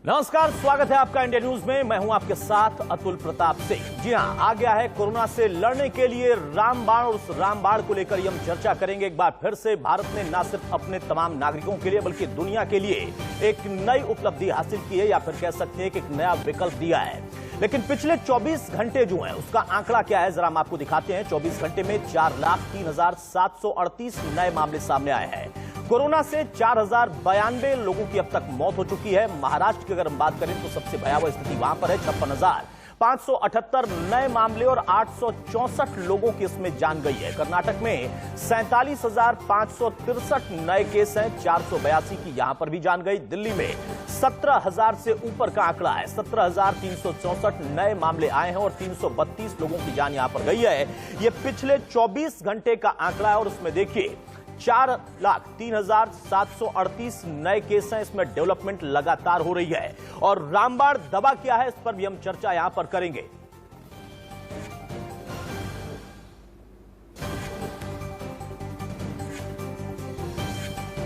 नमस्कार, स्वागत है आपका इंडिया न्यूज में। मैं हूं आपके साथ अतुल प्रताप सिंह। जी हां, आ गया है कोरोना से लड़ने के लिए रामबाण और उस रामबाण को लेकर हम चर्चा करेंगे। एक बार फिर से भारत ने न सिर्फ अपने तमाम नागरिकों के लिए बल्कि दुनिया के लिए एक नई उपलब्धि हासिल की है, या फिर कह सकते हैं कि एक नया विकल्प दिया है। लेकिन पिछले 24 घंटे जो है उसका आंकड़ा क्या है, जरा हम आपको दिखाते हैं। 24 घंटे में 4,03,738 नए मामले सामने आए हैं। कोरोना से 4,092 लोगों की अब तक मौत हो चुकी है। महाराष्ट्र की अगर हम बात करें तो सबसे भयावह स्थिति वहां पर है। 56,578 नए मामले और 864 लोगों की इसमें जान गई है। कर्नाटक में 47,563 नए केस हैं, 482 की यहां पर भी जान गई। दिल्ली में 17,000 से ऊपर का आंकड़ा है, 17,364 नए मामले आए हैं और 332 लोगों की जान यहां पर गई है। यह पिछले 24 घंटे का आंकड़ा है और उसमें देखिए 4,03,738 नए केस हैं। इसमें डेवलपमेंट लगातार हो रही है। और रामबाण दवा क्या है, इस पर भी हम चर्चा यहां पर करेंगे।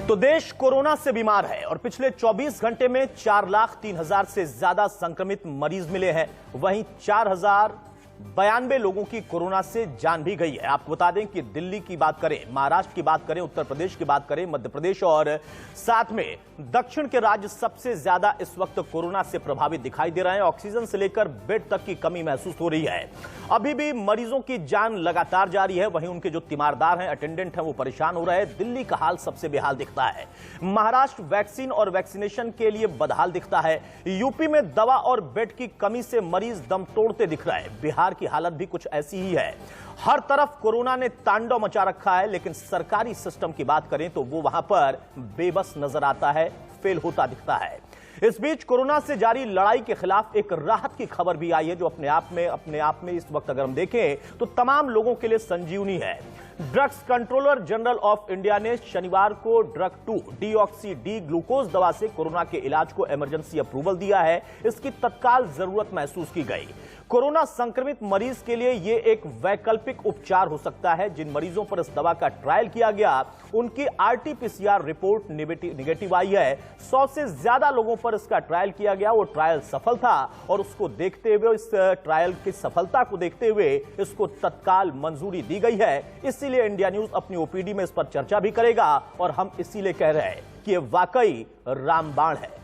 तो देश कोरोना से बीमार है और पिछले 24 घंटे में 4,03,000 से ज्यादा संक्रमित मरीज मिले हैं। वहीं 4,092 लोगों की कोरोना से जान भी गई है। आपको बता दें कि दिल्ली की बात करें, महाराष्ट्र की बात करें, उत्तर प्रदेश की बात करें, मध्य प्रदेश और साथ में दक्षिण के राज्य सबसे ज्यादा इस वक्त कोरोना से प्रभावित दिखाई दे रहे हैं। ऑक्सीजन से लेकर बेड तक की कमी महसूस हो रही है। अभी भी मरीजों की जान लगातार जारी है। वहीं उनके जो तीमारदार हैं, अटेंडेंट हैं, वो परेशान हो रहे हैं। दिल्ली का हाल सबसे बेहाल दिखता है। महाराष्ट्र वैक्सीन और वैक्सीनेशन के लिए बदहाल दिखता है। यूपी में दवा और बेड की कमी से मरीज दम तोड़ते दिख रहे हैं। बिहार की हालत भी कुछ ऐसी ही है। हर तरफ कोरोना ने तांडव मचा रखा है, लेकिन सरकारी सिस्टम की बात करें तो वो वहां पर बेबस नजर आता है, फेल होता दिखता है। इस बीच कोरोना से जारी लड़ाई के खिलाफ एक राहत की खबर भी आई है, जो अपने आप में इस वक्त अगर हम देखें तो तमाम लोगों के लिए संजीवनी है। Drugs controller general of India ने शनिवार को ड्रग 2 डीऑक्सी डी ग्लूकोज दवा से कोरोना के इलाज को इमरजेंसी अप्रूवल दिया है। इसकी तत्काल जरूरत महसूस की गई। कोरोना संक्रमित मरीज के लिए यह एक वैकल्पिक उपचार हो सकता है। जिन मरीजों पर इस दवा का ट्रायल किया गया, उनकी आरटी-पीसीआर रिपोर्ट नेगेटिव आई है। 100 से ज्यादा लोगों पर इसका ट्रायल किया गया। वो ट्रायल सफल था और उसको देखते हुए, इस ट्रायल की सफलता को देखते हुए इसको तत्काल मंजूरी दी गई है। इसीलिए इंडिया न्यूज अपनी ओपीडी में इस पर चर्चा भी करेगा और हम इसीलिए कह रहे हैं कि यह वाकई रामबाण है।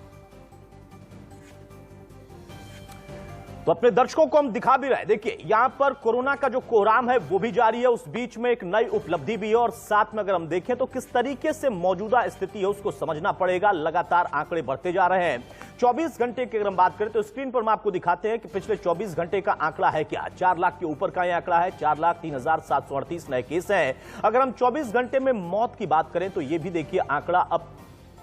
तो अपने दर्शकों को हम दिखा भी रहे हैं। देखिए, यहां पर कोरोना का जो कोहराम है वो भी जारी है, उस बीच में एक नई उपलब्धि भी है और साथ में अगर हम देखें तो किस तरीके से मौजूदा स्थिति है उसको समझना पड़ेगा। लगातार आंकड़े बढ़ते जा रहे हैं। 24 घंटे की अगर हम बात करें तो स्क्रीन पर हम आपको दिखाते हैं कि पिछले 24 घंटे का आंकड़ा है क्या। 4 लाख के ऊपर का यह आंकड़ा है। 4,03,738 नए केस हैं। अगर हम 24 घंटे में मौत की बात करें तो यह भी देखिए आंकड़ा अब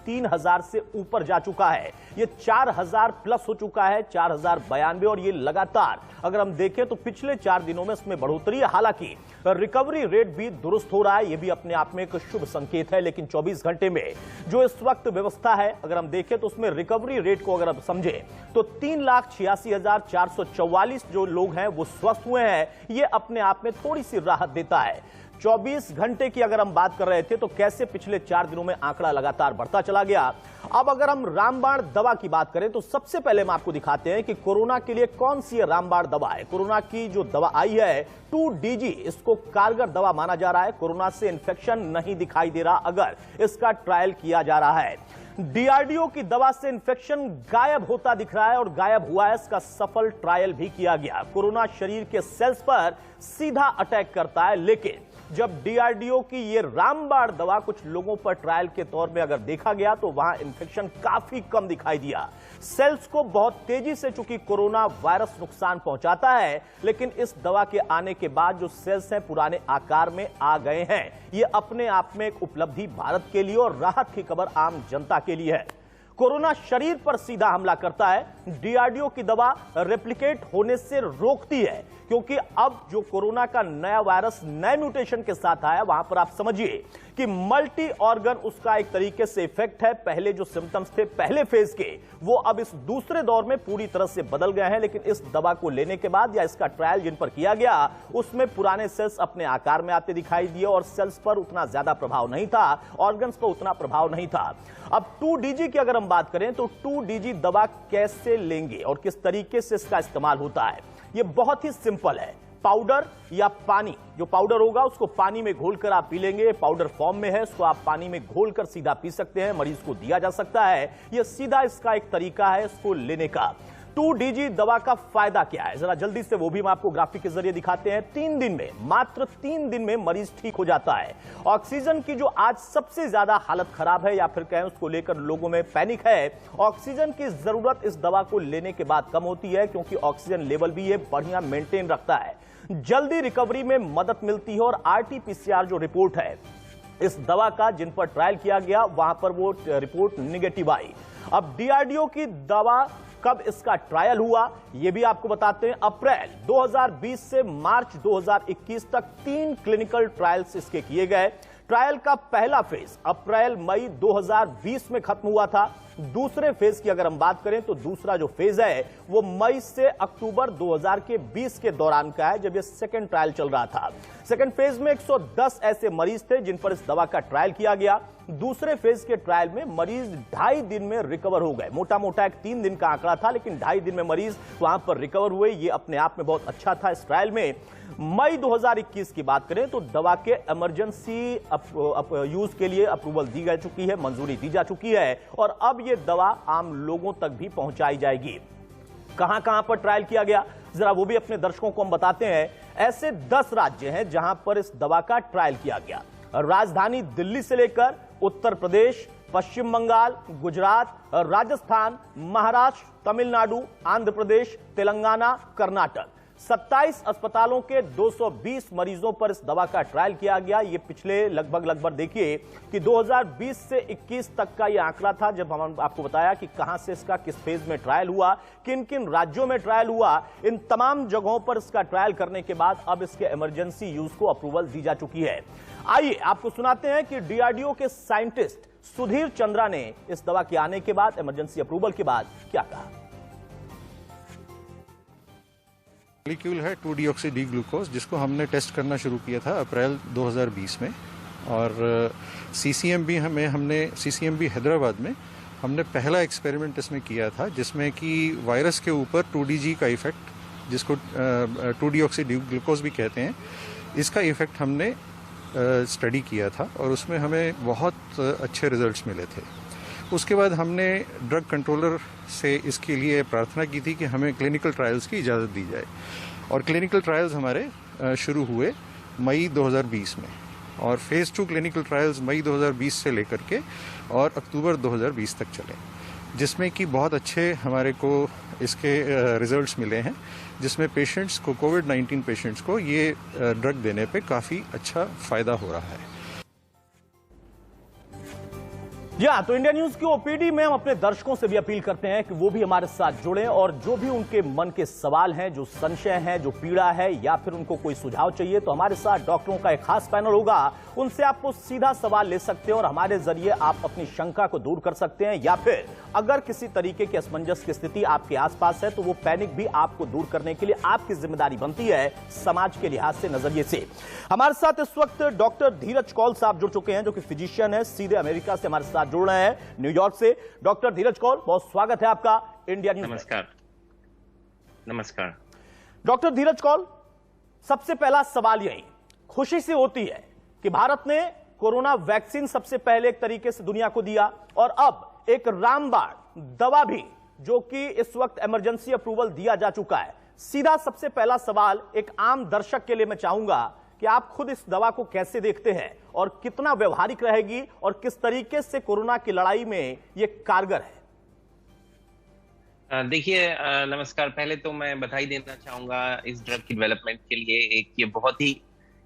3,000 से ऊपर जा चुका है। ये 4,000 प्लस हो चुका है, 4,092। और ये लगातार अगर हम देखें तो पिछले 4 दिनों में इसमें बढ़ोतरी है। हालांकि रिकवरी रेट भी दुरुस्त हो रहा है, ये भी अपने आप में एक शुभ संकेत है। लेकिन 24 घंटे में जो इस वक्त व्यवस्था है अगर हम देखें तो उसमें रिकवरी रेट को अगर हम समझें तो 3,86,444 जो लोग हैं वो स्वस्थ हुए हैं। ये अपने आप में थोड़ी सी राहत देता है। 24 घंटे की अगर हम बात कर रहे थे तो कैसे पिछले 4 दिनों में आंकड़ा लगातार बढ़ता चला गया। अब अगर हम रामबाण दवा की बात करें तो सबसे पहले हम आपको दिखाते हैं कि कोरोना के लिए कौन सी रामबाण दवा है। कोरोना की जो दवा आई है 2DG, इसको कारगर दवा माना जा रहा है। कोरोना से इंफेक्शन नहीं दिखाई दे रहा अगर इसका ट्रायल किया जा रहा है। डीआरडीओ की दवा से इंफेक्शन गायब होता दिख रहा है और गायब हुआ है। इसका सफल ट्रायल भी किया गया। कोरोना शरीर के सेल्स पर सीधा अटैक करता है, लेकिन जब डीआरडीओ की ये रामबाण दवा कुछ लोगों पर ट्रायल के तौर में अगर देखा गया तो वहां इंफेक्शन काफी कम दिखाई दिया। सेल्स को बहुत तेजी से चूंकि कोरोना वायरस नुकसान पहुंचाता है, लेकिन इस दवा के आने के बाद जो सेल्स हैं पुराने आकार में आ गए हैं। ये अपने आप में एक उपलब्धि भारत के लिए और राहत की खबर आम जनता के लिए है। कोरोना शरीर पर सीधा हमला करता है। डीआरडीओ की दवा रेप्लिकेट होने से रोकती है, क्योंकि अब जो कोरोना का नया वायरस नए म्यूटेशन के साथ आया, वहां पर आप समझिए कि मल्टी ऑर्गन उसका एक तरीके से इफेक्ट है। पहले जो सिम्टम्स थे पहले फेज के, वो अब इस दूसरे दौर में पूरी तरह से बदल गए हैं। लेकिन इस दवा को लेने के बाद या इसका ट्रायल जिन पर किया गया, उसमें पुराने सेल्स अपने आकार में आते दिखाई दिए और सेल्स पर उतना ज्यादा प्रभाव नहीं था, ऑर्गन्स पर उतना प्रभाव नहीं था। अब 2DG की अगर हम हम बात करें तो 2DG दवा कैसे लेंगे और किस तरीके से इसका इस्तेमाल होता है, ये बहुत ही सिंपल है। पाउडर या पानी, जो पाउडर होगा उसको पानी में घोलकर आप पी लेंगे। पाउडर फॉर्म में है, उसको आप पानी में घोलकर सीधा पी सकते हैं, मरीज को दिया जा सकता है। यह सीधा इसका एक तरीका है इसको लेने का। 2DG दवा का फायदा क्या है, जरा जल्दी से वो भी हम आपको ग्राफिक के जरिए दिखाते हैं। 3 दिन में, मात्र 3 दिन में मरीज ठीक हो जाता है। ऑक्सीजन की जो आज सबसे ज्यादा हालत खराब है या फिर कहें उसको लेकर लोगों में पैनिक है, ऑक्सीजन की जरूरत इस दवा को लेने के बाद कम होती है, क्योंकि ऑक्सीजन लेवल भी ये बढ़िया मेंटेन रखता है। जल्दी रिकवरी में मदद मिलती है और RT-PCR जो रिपोर्ट है इस दवा का, जिन पर ट्रायल किया गया वहां पर वो रिपोर्ट निगेटिव आई। अब DRDO की दवा कब इसका ट्रायल हुआ यह भी आपको बताते हैं। अप्रैल 2020 से मार्च 2021 तक 3 क्लिनिकल ट्रायल्स इसके किए गए। ट्रायल का पहला फेज अप्रैल मई 2020 में खत्म हुआ था। दूसरे फेज की अगर हम बात करें तो दूसरा जो फेज है वो मई से अक्टूबर 2020 के दौरान का है, जब ये सेकंड ट्रायल चल रहा था। सेकंड फेज में 110 ऐसे मरीज थे जिन पर इस दवा का ट्रायल किया गया। दूसरे फेज के ट्रायल में मरीज 2.5 दिन में रिकवर हो गए। मोटा मोटा एक 3 दिन का आंकड़ा था, लेकिन 2.5 दिन में मरीज वहां पर रिकवर हुए। ये अपने आप में बहुत अच्छा था इस ट्रायल में। मई 2021 की बात करें तो दवा के इमरजेंसी यूज के लिए अप्रूवल दी जा चुकी है, मंजूरी दी जा चुकी है और अब ये दवा आम लोगों तक भी पहुंचाई जाएगी। कहां कहां पर ट्रायल किया गया, जरा वो भी अपने दर्शकों को हम बताते हैं। ऐसे 10 राज्य हैं जहां पर इस दवा का ट्रायल किया गया। राजधानी दिल्ली से लेकर उत्तर प्रदेश, पश्चिम बंगाल, गुजरात, राजस्थान, महाराष्ट्र, तमिलनाडु, आंध्र प्रदेश, तेलंगाना, कर्नाटक, 27 अस्पतालों के 220 मरीजों पर इस दवा का ट्रायल किया गया। ये पिछले लगभग देखिए कि 2020 से 21 तक का ये आंकड़ा था, जब हम आपको बताया कि कहां से इसका किस फेज में ट्रायल हुआ, किन किन राज्यों में ट्रायल हुआ। इन तमाम जगहों पर इसका ट्रायल करने के बाद अब इसके इमरजेंसी यूज को अप्रूवल दी जा चुकी है। आइए आपको सुनाते हैं कि DRDO के साइंटिस्ट सुधीर चंद्रा ने इस दवा के आने के बाद, इमरजेंसी अप्रूवल के बाद क्या कहा। मॉलिक्यूल है 2-डीऑक्सी ग्लूकोज, जिसको हमने टेस्ट करना शुरू किया था अप्रैल 2020 में। और CCMB हैदराबाद में हमने पहला एक्सपेरिमेंट इसमें किया था, जिसमें कि वायरस के ऊपर 2DG का इफेक्ट, जिसको 2-डीऑक्सी ग्लूकोज भी कहते हैं, इसका इफेक्ट हमने स्टडी किया था और उसमें हमें बहुत अच्छे रिजल्ट्स मिले थे। उसके बाद हमने ड्रग कंट्रोलर से इसके लिए प्रार्थना की थी कि हमें क्लिनिकल ट्रायल्स की इजाज़त दी जाए और क्लिनिकल ट्रायल्स हमारे शुरू हुए मई 2020 में और फेज़ 2 क्लिनिकल ट्रायल्स मई 2020 से लेकर के और अक्टूबर 2020 तक चले, जिसमें कि बहुत अच्छे हमारे को इसके रिजल्ट्स मिले हैं, जिसमें पेशेंट्स को, कोविड-19 पेशेंट्स को ये ड्रग देने पे काफ़ी अच्छा फ़ायदा हो रहा है। जी हाँ, तो इंडिया न्यूज की ओपीडी में हम अपने दर्शकों से भी अपील करते हैं कि वो भी हमारे साथ जुड़ें और जो भी उनके मन के सवाल हैं, जो संशय हैं, जो पीड़ा है या फिर उनको कोई सुझाव चाहिए, तो हमारे साथ डॉक्टरों का एक खास पैनल होगा। उनसे आपको सीधा सवाल ले सकते हैं और हमारे जरिए आप अपनी शंका को दूर कर सकते हैं, या फिर अगर किसी तरीके की असमंजस की स्थिति आपके आसपास है तो वो पैनिक भी आपको दूर करने के लिए आपकी जिम्मेदारी बनती है समाज के लिहाज से, नजरिए से। हमारे साथ इस वक्त डॉक्टर धीरज कौल साहब जुड़ चुके हैं, जो कि फिजिशियन है, सीधे अमेरिका से हमारे साथ जुड़ रहे हैं, न्यूयॉर्क से। डॉक्टर धीरज कौल, बहुत स्वागत है आपका इंडिया न्यूज। नमस्कार। नमस्कार डॉक्टर धीरज कौल, सबसे पहला सवाल यही खुशी से होती है कि भारत ने कोरोना वैक्सीन सबसे पहले एक तरीके से दुनिया को दिया और अब एक रामबाण दवा भी, जो कि इस वक्त इमरजेंसी अप्रूवल दिया जा चुका है। सीधा सबसे पहला सवाल एक आम दर्शक के लिए मैं चाहूंगा कि आप खुद इस दवा को कैसे देखते हैं और कितना व्यवहारिक रहेगी और किस तरीके से कोरोना की लड़ाई में ये कारगर है। देखिए, नमस्कार। पहले तो मैं बधाई देना चाहूंगा इस ड्रग की डेवलपमेंट के लिए। एक ये बहुत ही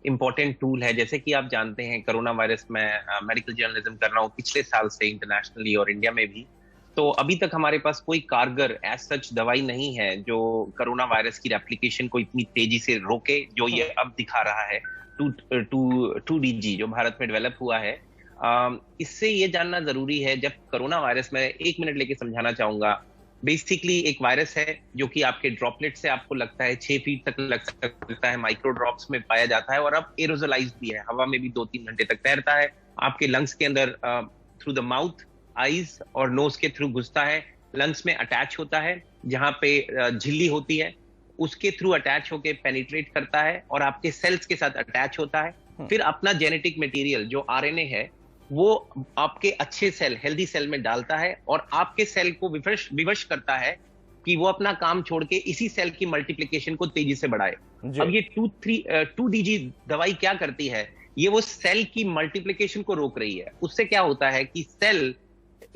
इंपॉर्टेंट टूल है। जैसे कि आप जानते हैं, कोरोना वायरस में मेडिकल जर्नलिज्म कर रहा हूँ पिछले साल से इंटरनेशनली और इंडिया में भी, तो अभी तक हमारे पास कोई कारगर एज सच दवाई नहीं है जो कोरोना वायरस की रेप्लिकेशन को इतनी तेजी से रोके, जो ये अब दिखा रहा है 2DG जो भारत में डेवलप हुआ है। इससे ये जानना जरूरी है, जब कोरोना वायरस में 1 मिनट लेके समझाना चाहूंगा। बेसिकली एक वायरस है जो कि आपके ड्रॉपलेट से आपको लगता है 6 फीट तक लग सकता है, माइक्रो ड्रॉप्स में पाया जाता है और अब एरोजोलाइज्ड भी है, हवा में भी 2-3 घंटे तक तैरता है, आपके लंग्स के अंदर थ्रू द माउथ आईज और नोज के थ्रू घुसता है, लंग्स में अटैच होता है, जहां पे झिल्ली होती है उसके थ्रू अटैच होके पेनिट्रेट करता है और आपके सेल्स के साथ अटैच होता है। फिर अपना जेनेटिक मटेरियल जो आरएनए है वो आपके अच्छे सेल, हेल्दी सेल में डालता है और आपके सेल को विवश करता है कि वो अपना काम छोड़ के इसी सेल की मल्टीप्लिकेशन को तेजी से बढ़ाए। अब ये 2DG दवाई क्या करती है, ये वो सेल की मल्टीप्लिकेशन को रोक रही है। उससे क्या होता है कि सेल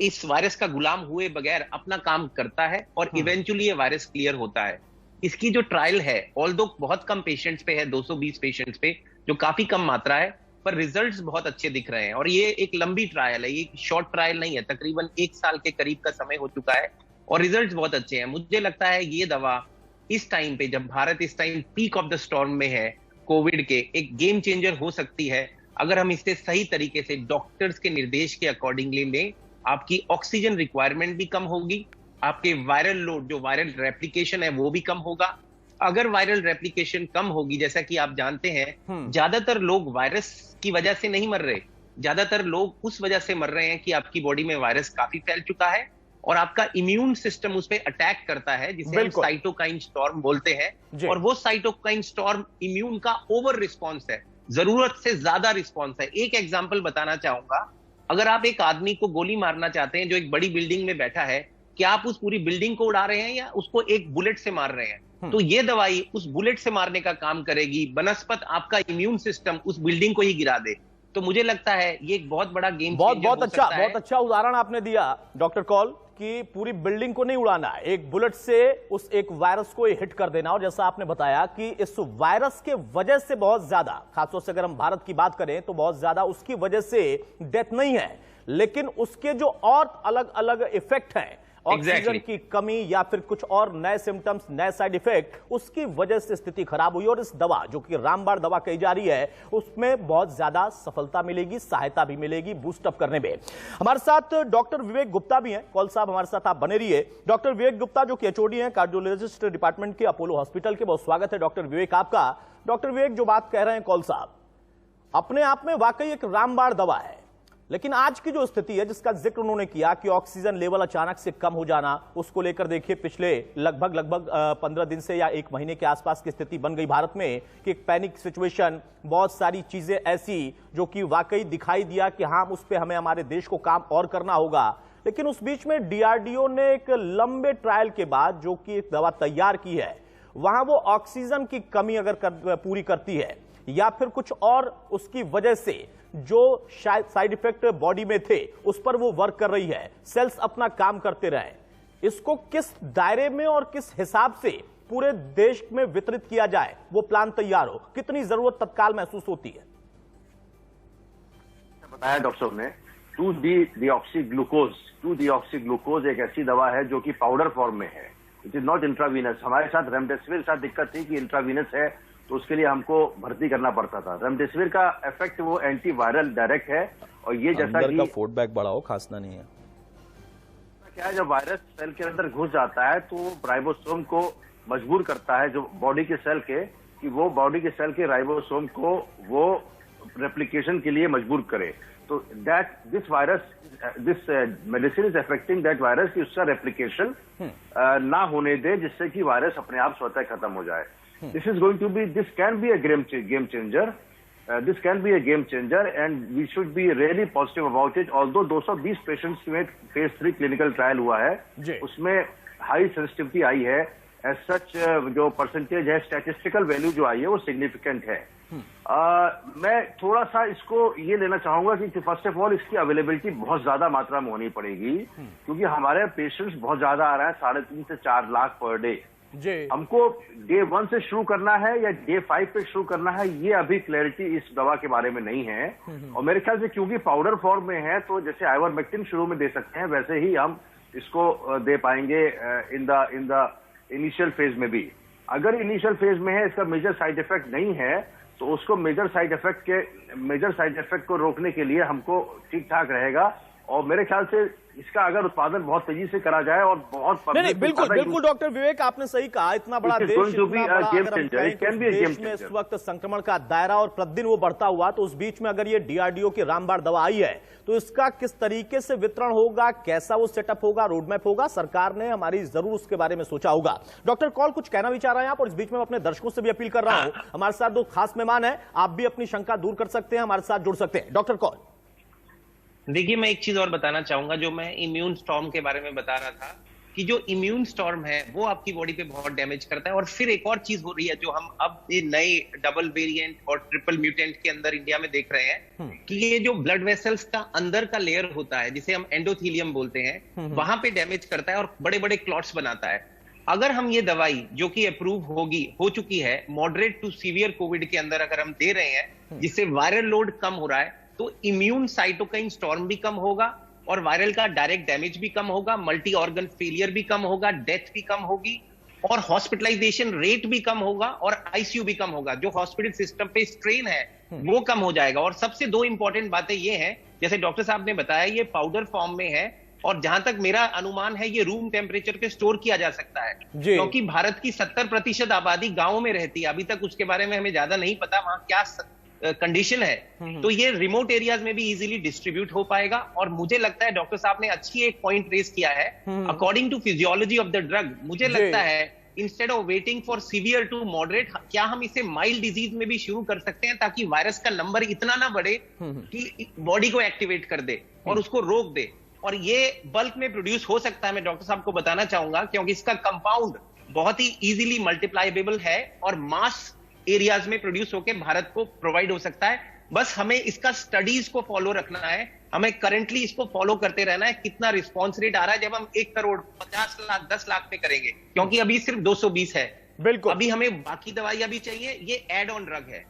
इस वायरस का गुलाम हुए बगैर अपना काम करता है और इवेंचुअली ये वायरस क्लियर होता है। इसकी जो ट्रायल है, ऑल्दो बहुत कम पेशेंट्स पे है, 220 पेशेंट्स पे, जो काफी कम मात्रा है, पर रिजल्ट्स बहुत अच्छे दिख रहे हैं। और ये एक लंबी ट्रायल है, ये शॉर्ट ट्रायल नहीं है, तकरीबन 1 साल के करीब का समय हो चुका है और रिजल्ट्स बहुत अच्छे हैं। मुझे लगता है ये दवा इस टाइम पे, जब भारत इस time peak of the storm में है कोविड के, एक गेम चेंजर हो सकती है अगर हम इसे सही तरीके से डॉक्टर्स के निर्देश के अकॉर्डिंगली लें। आपकी ऑक्सीजन रिक्वायरमेंट भी कम होगी, आपके वायरल लोड, जो वायरल रेप्लिकेशन है वो भी कम होगा। अगर वायरल रेप्लिकेशन कम होगी, जैसा कि आप जानते हैं, ज्यादातर लोग वायरस की वजह से नहीं मर रहे, ज्यादातर लोग उस वजह से मर रहे हैं कि आपकी बॉडी में वायरस काफी फैल चुका है और आपका इम्यून सिस्टम उस पर अटैक करता है, जिसे हम साइटोकाइन स्टॉर्म बोलते हैं। और वो साइटोकाइन स्टॉर्म इम्यून का ओवर रिस्पॉन्स है, जरूरत से ज्यादा रिस्पॉन्स है। एक एग्जाम्पल बताना चाहूंगा, अगर आप एक आदमी को गोली मारना चाहते हैं जो एक बड़ी बिल्डिंग में बैठा है, क्या आप उस पूरी बिल्डिंग को उड़ा रहे हैं या उसको एक बुलेट से मार रहे हैं? तो ये दवाई उस बुलेट से मारने का काम करेगी, बनस्पत आपका इम्यून सिस्टम उस बिल्डिंग को ही गिरा दे। तो मुझे लगता है ये एक बहुत बड़ा गेम चेंजर हो सकता है। बहुत अच्छा उदाहरण आपने दिया डॉक्टर कौल, कि पूरी बिल्डिंग को नहीं उड़ाना, एक बुलेट से उस एक वायरस को हिट कर देना। और जैसा आपने बताया कि इस वायरस के वजह से बहुत ज्यादा, खासतौर से अगर हम भारत की बात करें तो बहुत ज्यादा उसकी वजह से डेथ नहीं है, लेकिन उसके जो और अलग अलग इफेक्ट हैं, ऑक्सीजन की कमी या फिर कुछ और नए सिम्टम्स, नए साइड इफेक्ट, उसकी वजह से स्थिति खराब हुई। और इस दवा, जो कि रामबाण दवा कही जा रही है, उसमें बहुत ज्यादा सफलता मिलेगी, सहायता भी मिलेगी बूस्ट अप करने में। हमारे साथ डॉक्टर विवेक गुप्ता भी हैं। कौल साहब हमारे साथ आप बने रहिए। डॉक्टर विवेक गुप्ता जो कि एचओडी हैं कार्डियोलॉजिस्ट डिपार्टमेंट के अपोलो हॉस्पिटल के, बहुत स्वागत है डॉक्टर विवेक आपका। डॉक्टर विवेक, जो बात कह रहे हैं कौल साहब, अपने आप में वाकई एक रामबाण दवा है, लेकिन आज की जो स्थिति है जिसका जिक्र उन्होंने किया कि ऑक्सीजन लेवल अचानक से कम हो जाना, उसको लेकर देखिए पिछले लगभग 15 दिन से या 1 महीने के आसपास की स्थिति बन गई भारत में कि एक पैनिक सिचुएशन, बहुत सारी चीजें ऐसी जो कि वाकई दिखाई दिया कि हाँ, उस पर हमें हमारे देश को काम और करना होगा। लेकिन उस बीच में डीआरडीओ ने एक लंबे ट्रायल के बाद जो कि एक दवा तैयार की है, वहां वो ऑक्सीजन की कमी अगर पूरी करती है या फिर कुछ और उसकी वजह से जो शायद साइड इफेक्ट बॉडी में थे उस पर वो वर्क कर रही है, सेल्स अपना काम करते रहे, इसको किस दायरे में और किस हिसाब से पूरे देश में वितरित किया जाए, वो प्लान तैयार हो, कितनी जरूरत तत्काल महसूस होती है? बताया डॉक्टर साहब ने, 2-deoxyglukose एक ऐसी दवा है जो कि पाउडर फॉर्म में है, इट इज नॉट इंट्रावीनस। हमारे साथ रेमडेसिविर साथ दिक्कत थी कि इंट्रावीनस है तो उसके लिए हमको भर्ती करना पड़ता था। रेमडेसिविर का इफेक्ट वो एंटीवायरल डायरेक्ट है, और ये जैसा कि फीडबैक बढ़ाओ, खांसना नहीं है क्या है, जब वायरस सेल के अंदर घुस जाता है तो राइबोसोम को मजबूर करता है, जो बॉडी के सेल के, कि वो बॉडी के सेल के राइबोसोम को वो रेप्लिकेशन के लिए मजबूर करे। तो that this medicine is affecting that virus, कि उसका रेप्लिकेशन ना होने दे, जिससे कि वायरस अपने आप स्वतः खत्म हो जाए। This can be a game changer. This can be a game changer, and we should be really positive about it. Although 220 patients में फेज 3 क्लिनिकल ट्रायल हुआ है, उसमें हाई सेंसिटिविटी आई है, एज सच जो परसेंटेज है, स्टैटिस्टिकल वैल्यू जो आई है वो सिग्निफिकेंट है। मैं थोड़ा सा इसको ये लेना चाहूंगा कि फर्स्ट ऑफ ऑल इसकी अवेलेबिलिटी बहुत ज्यादा मात्रा में होनी पड़ेगी, क्योंकि हमारे पेशेंट्स बहुत ज्यादा आ रहे हैं, 3.5 से 4 लाख पर डे। हमको डे 1 से शुरू करना है या डे 5 पे शुरू करना है, ये अभी क्लैरिटी इस दवा के बारे में नहीं है। और मेरे ख्याल से क्योंकि पाउडर फॉर्म में है, तो जैसे आइवरमेक्टिन शुरू में दे सकते हैं, वैसे ही हम इसको दे पाएंगे इन द इनिशियल फेज में भी। अगर इनिशियल फेज में है, इसका मेजर साइड इफेक्ट नहीं है, तो उसको मेजर साइड इफेक्ट को रोकने के लिए हमको ठीक ठाक रहेगा। और मेरे ख्याल से इसका अगर उत्पादन बहुत तेजी से करा जाए और बहुत नहीं, बिल्कुल बिल्कुल डॉक्टर विवेक, आपने सही कहा। इतना बड़ा देश, देश में इस वक्त संक्रमण का दायरा और प्रतिदिन वो बढ़ता हुआ, तो उस बीच में अगर ये डीआरडीओ की रामबाण दवा आई है तो इसका किस तरीके से वितरण होगा, कैसा वो सेटअप होगा, रोडमैप होगा, सरकार ने हमारी जरूर उसके बारे में सोचा होगा। डॉक्टर कौल कुछ कहना भी चाह रहे हैं आप, और इस बीच में अपने दर्शकों से भी अपील कर रहा हूं, हमारे साथ दो खास मेहमान हैं, आप भी अपनी शंका दूर कर सकते हैं, हमारे साथ जुड़ सकते हैं। डॉक्टर कौल। देखिए, मैं एक चीज और बताना चाहूंगा, जो मैं इम्यून स्टॉर्म के बारे में बता रहा था कि जो इम्यून स्टॉर्म है वो आपकी बॉडी पे बहुत डैमेज करता है। और फिर एक और चीज हो रही है जो हम अब ये नए डबल वेरिएंट और ट्रिपल म्यूटेंट के अंदर इंडिया में देख रहे हैं कि ये जो ब्लड वेसल्स का अंदर का लेयर होता है, जिसे हम एंडोथीलियम बोलते हैं, वहां पे डैमेज करता है और बड़े बड़े क्लॉट्स बनाता है। अगर हम ये दवाई जो कि अप्रूव हो चुकी है मॉडरेट टू सीवियर कोविड के अंदर अगर हम दे रहे हैं, जिससे वायरल लोड कम हो रहा है, तो इम्यून साइटोकाइन स्टॉर्म भी कम होगा और वायरल का डायरेक्ट डैमेज भी कम होगा, मल्टी ऑर्गन फेलियर भी कम होगा, डेथ भी कम होगी और हॉस्पिटलाइजेशन रेट भी कम होगा और आईसीयू भी कम होगा। जो हॉस्पिटल सिस्टम पे स्ट्रेन है वो कम हो जाएगा। और सबसे दो इंपॉर्टेंट बातें ये हैं, जैसे डॉक्टर साहब ने बताया, ये पाउडर फॉर्म में है और जहां तक मेरा अनुमान है ये रूम टेम्परेचर पे स्टोर किया जा सकता है, क्योंकि भारत की 70% आबादी गांवों में रहती है। अभी तक उसके बारे में हमें ज्यादा नहीं पता वहां क्या कंडीशन है, तो ये रिमोट एरियाज में भी इजीली डिस्ट्रीब्यूट हो पाएगा। और मुझे लगता है डॉक्टर साहब ने अच्छी एक पॉइंट रेज किया है, according to physiology of the drug, मुझे लगता है instead of waiting for severe to moderate, क्या हम इसे माइल्ड डिजीज में भी शुरू कर सकते हैं, ताकि वायरस का नंबर इतना ना बढ़े कि बॉडी को एक्टिवेट कर दे और उसको रोक दे। और ये बल्क में प्रोड्यूस हो सकता है, मैं डॉक्टर साहब को बताना चाहूंगा, क्योंकि इसका कंपाउंड बहुत ही इजीली मल्टीप्लाइबल है और मास एरियाज में प्रोड्यूस होकर भारत को प्रोवाइड हो सकता है। बस हमें इसका स्टडीज को फॉलो रखना है, हमें करंटली इसको फॉलो करते रहना है, कितना रिस्पॉन्स रेट आ रहा है जब हम 1 करोड़ 50 लाख 10 लाख पे करेंगे, क्योंकि अभी सिर्फ 220 है। बिल्कुल, अभी हमें बाकी दवाइयां भी चाहिए, ये एड ऑन ड्रग है।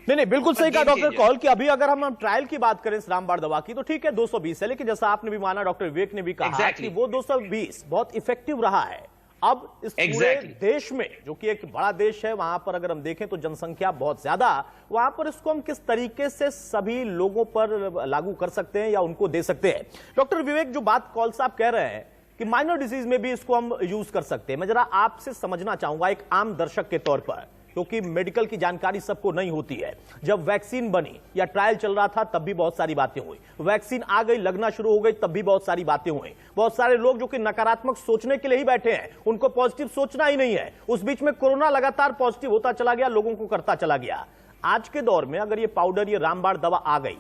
नहीं, बिल्कुल सही कहा डॉक्टर कौल कि अभी अगर हम ट्रायल की बात करें इस रामबाण दवा की, तो ठीक है 220 है, लेकिन जैसा आपने भी माना, डॉक्टर विवेक ने भी कहा कि वो 220 बहुत इफेक्टिव रहा है। अब इस पूरे देश में, जो कि एक बड़ा देश है, वहां पर अगर हम देखें तो जनसंख्या बहुत ज्यादा, वहां पर इसको हम किस तरीके से सभी लोगों पर लागू कर सकते हैं या उनको दे सकते हैं। डॉक्टर विवेक, जो बात कौल साहब कह रहे हैं कि माइनर डिजीज में भी इसको हम यूज कर सकते हैं, मैं जरा आपसे समझना चाहूंगा एक आम दर्शक के तौर पर, क्योंकि मेडिकल की जानकारी सबको नहीं होती है। जब वैक्सीन बनी या ट्रायल चल रहा था तब भी बहुत सारी बातें हुई, वैक्सीन आ गई, लगना शुरू हो गई, तब भी बहुत सारी बातें हुई। बहुत सारे लोग जो कि नकारात्मक सोचने के लिए ही बैठे हैं, उनको पॉजिटिव सोचना ही नहीं है। उस बीच में कोरोना लगातार पॉजिटिव होता चला गया, लोगों को करता चला गया। आज के दौर में अगर ये पाउडर, ये रामबाण दवा आ गई,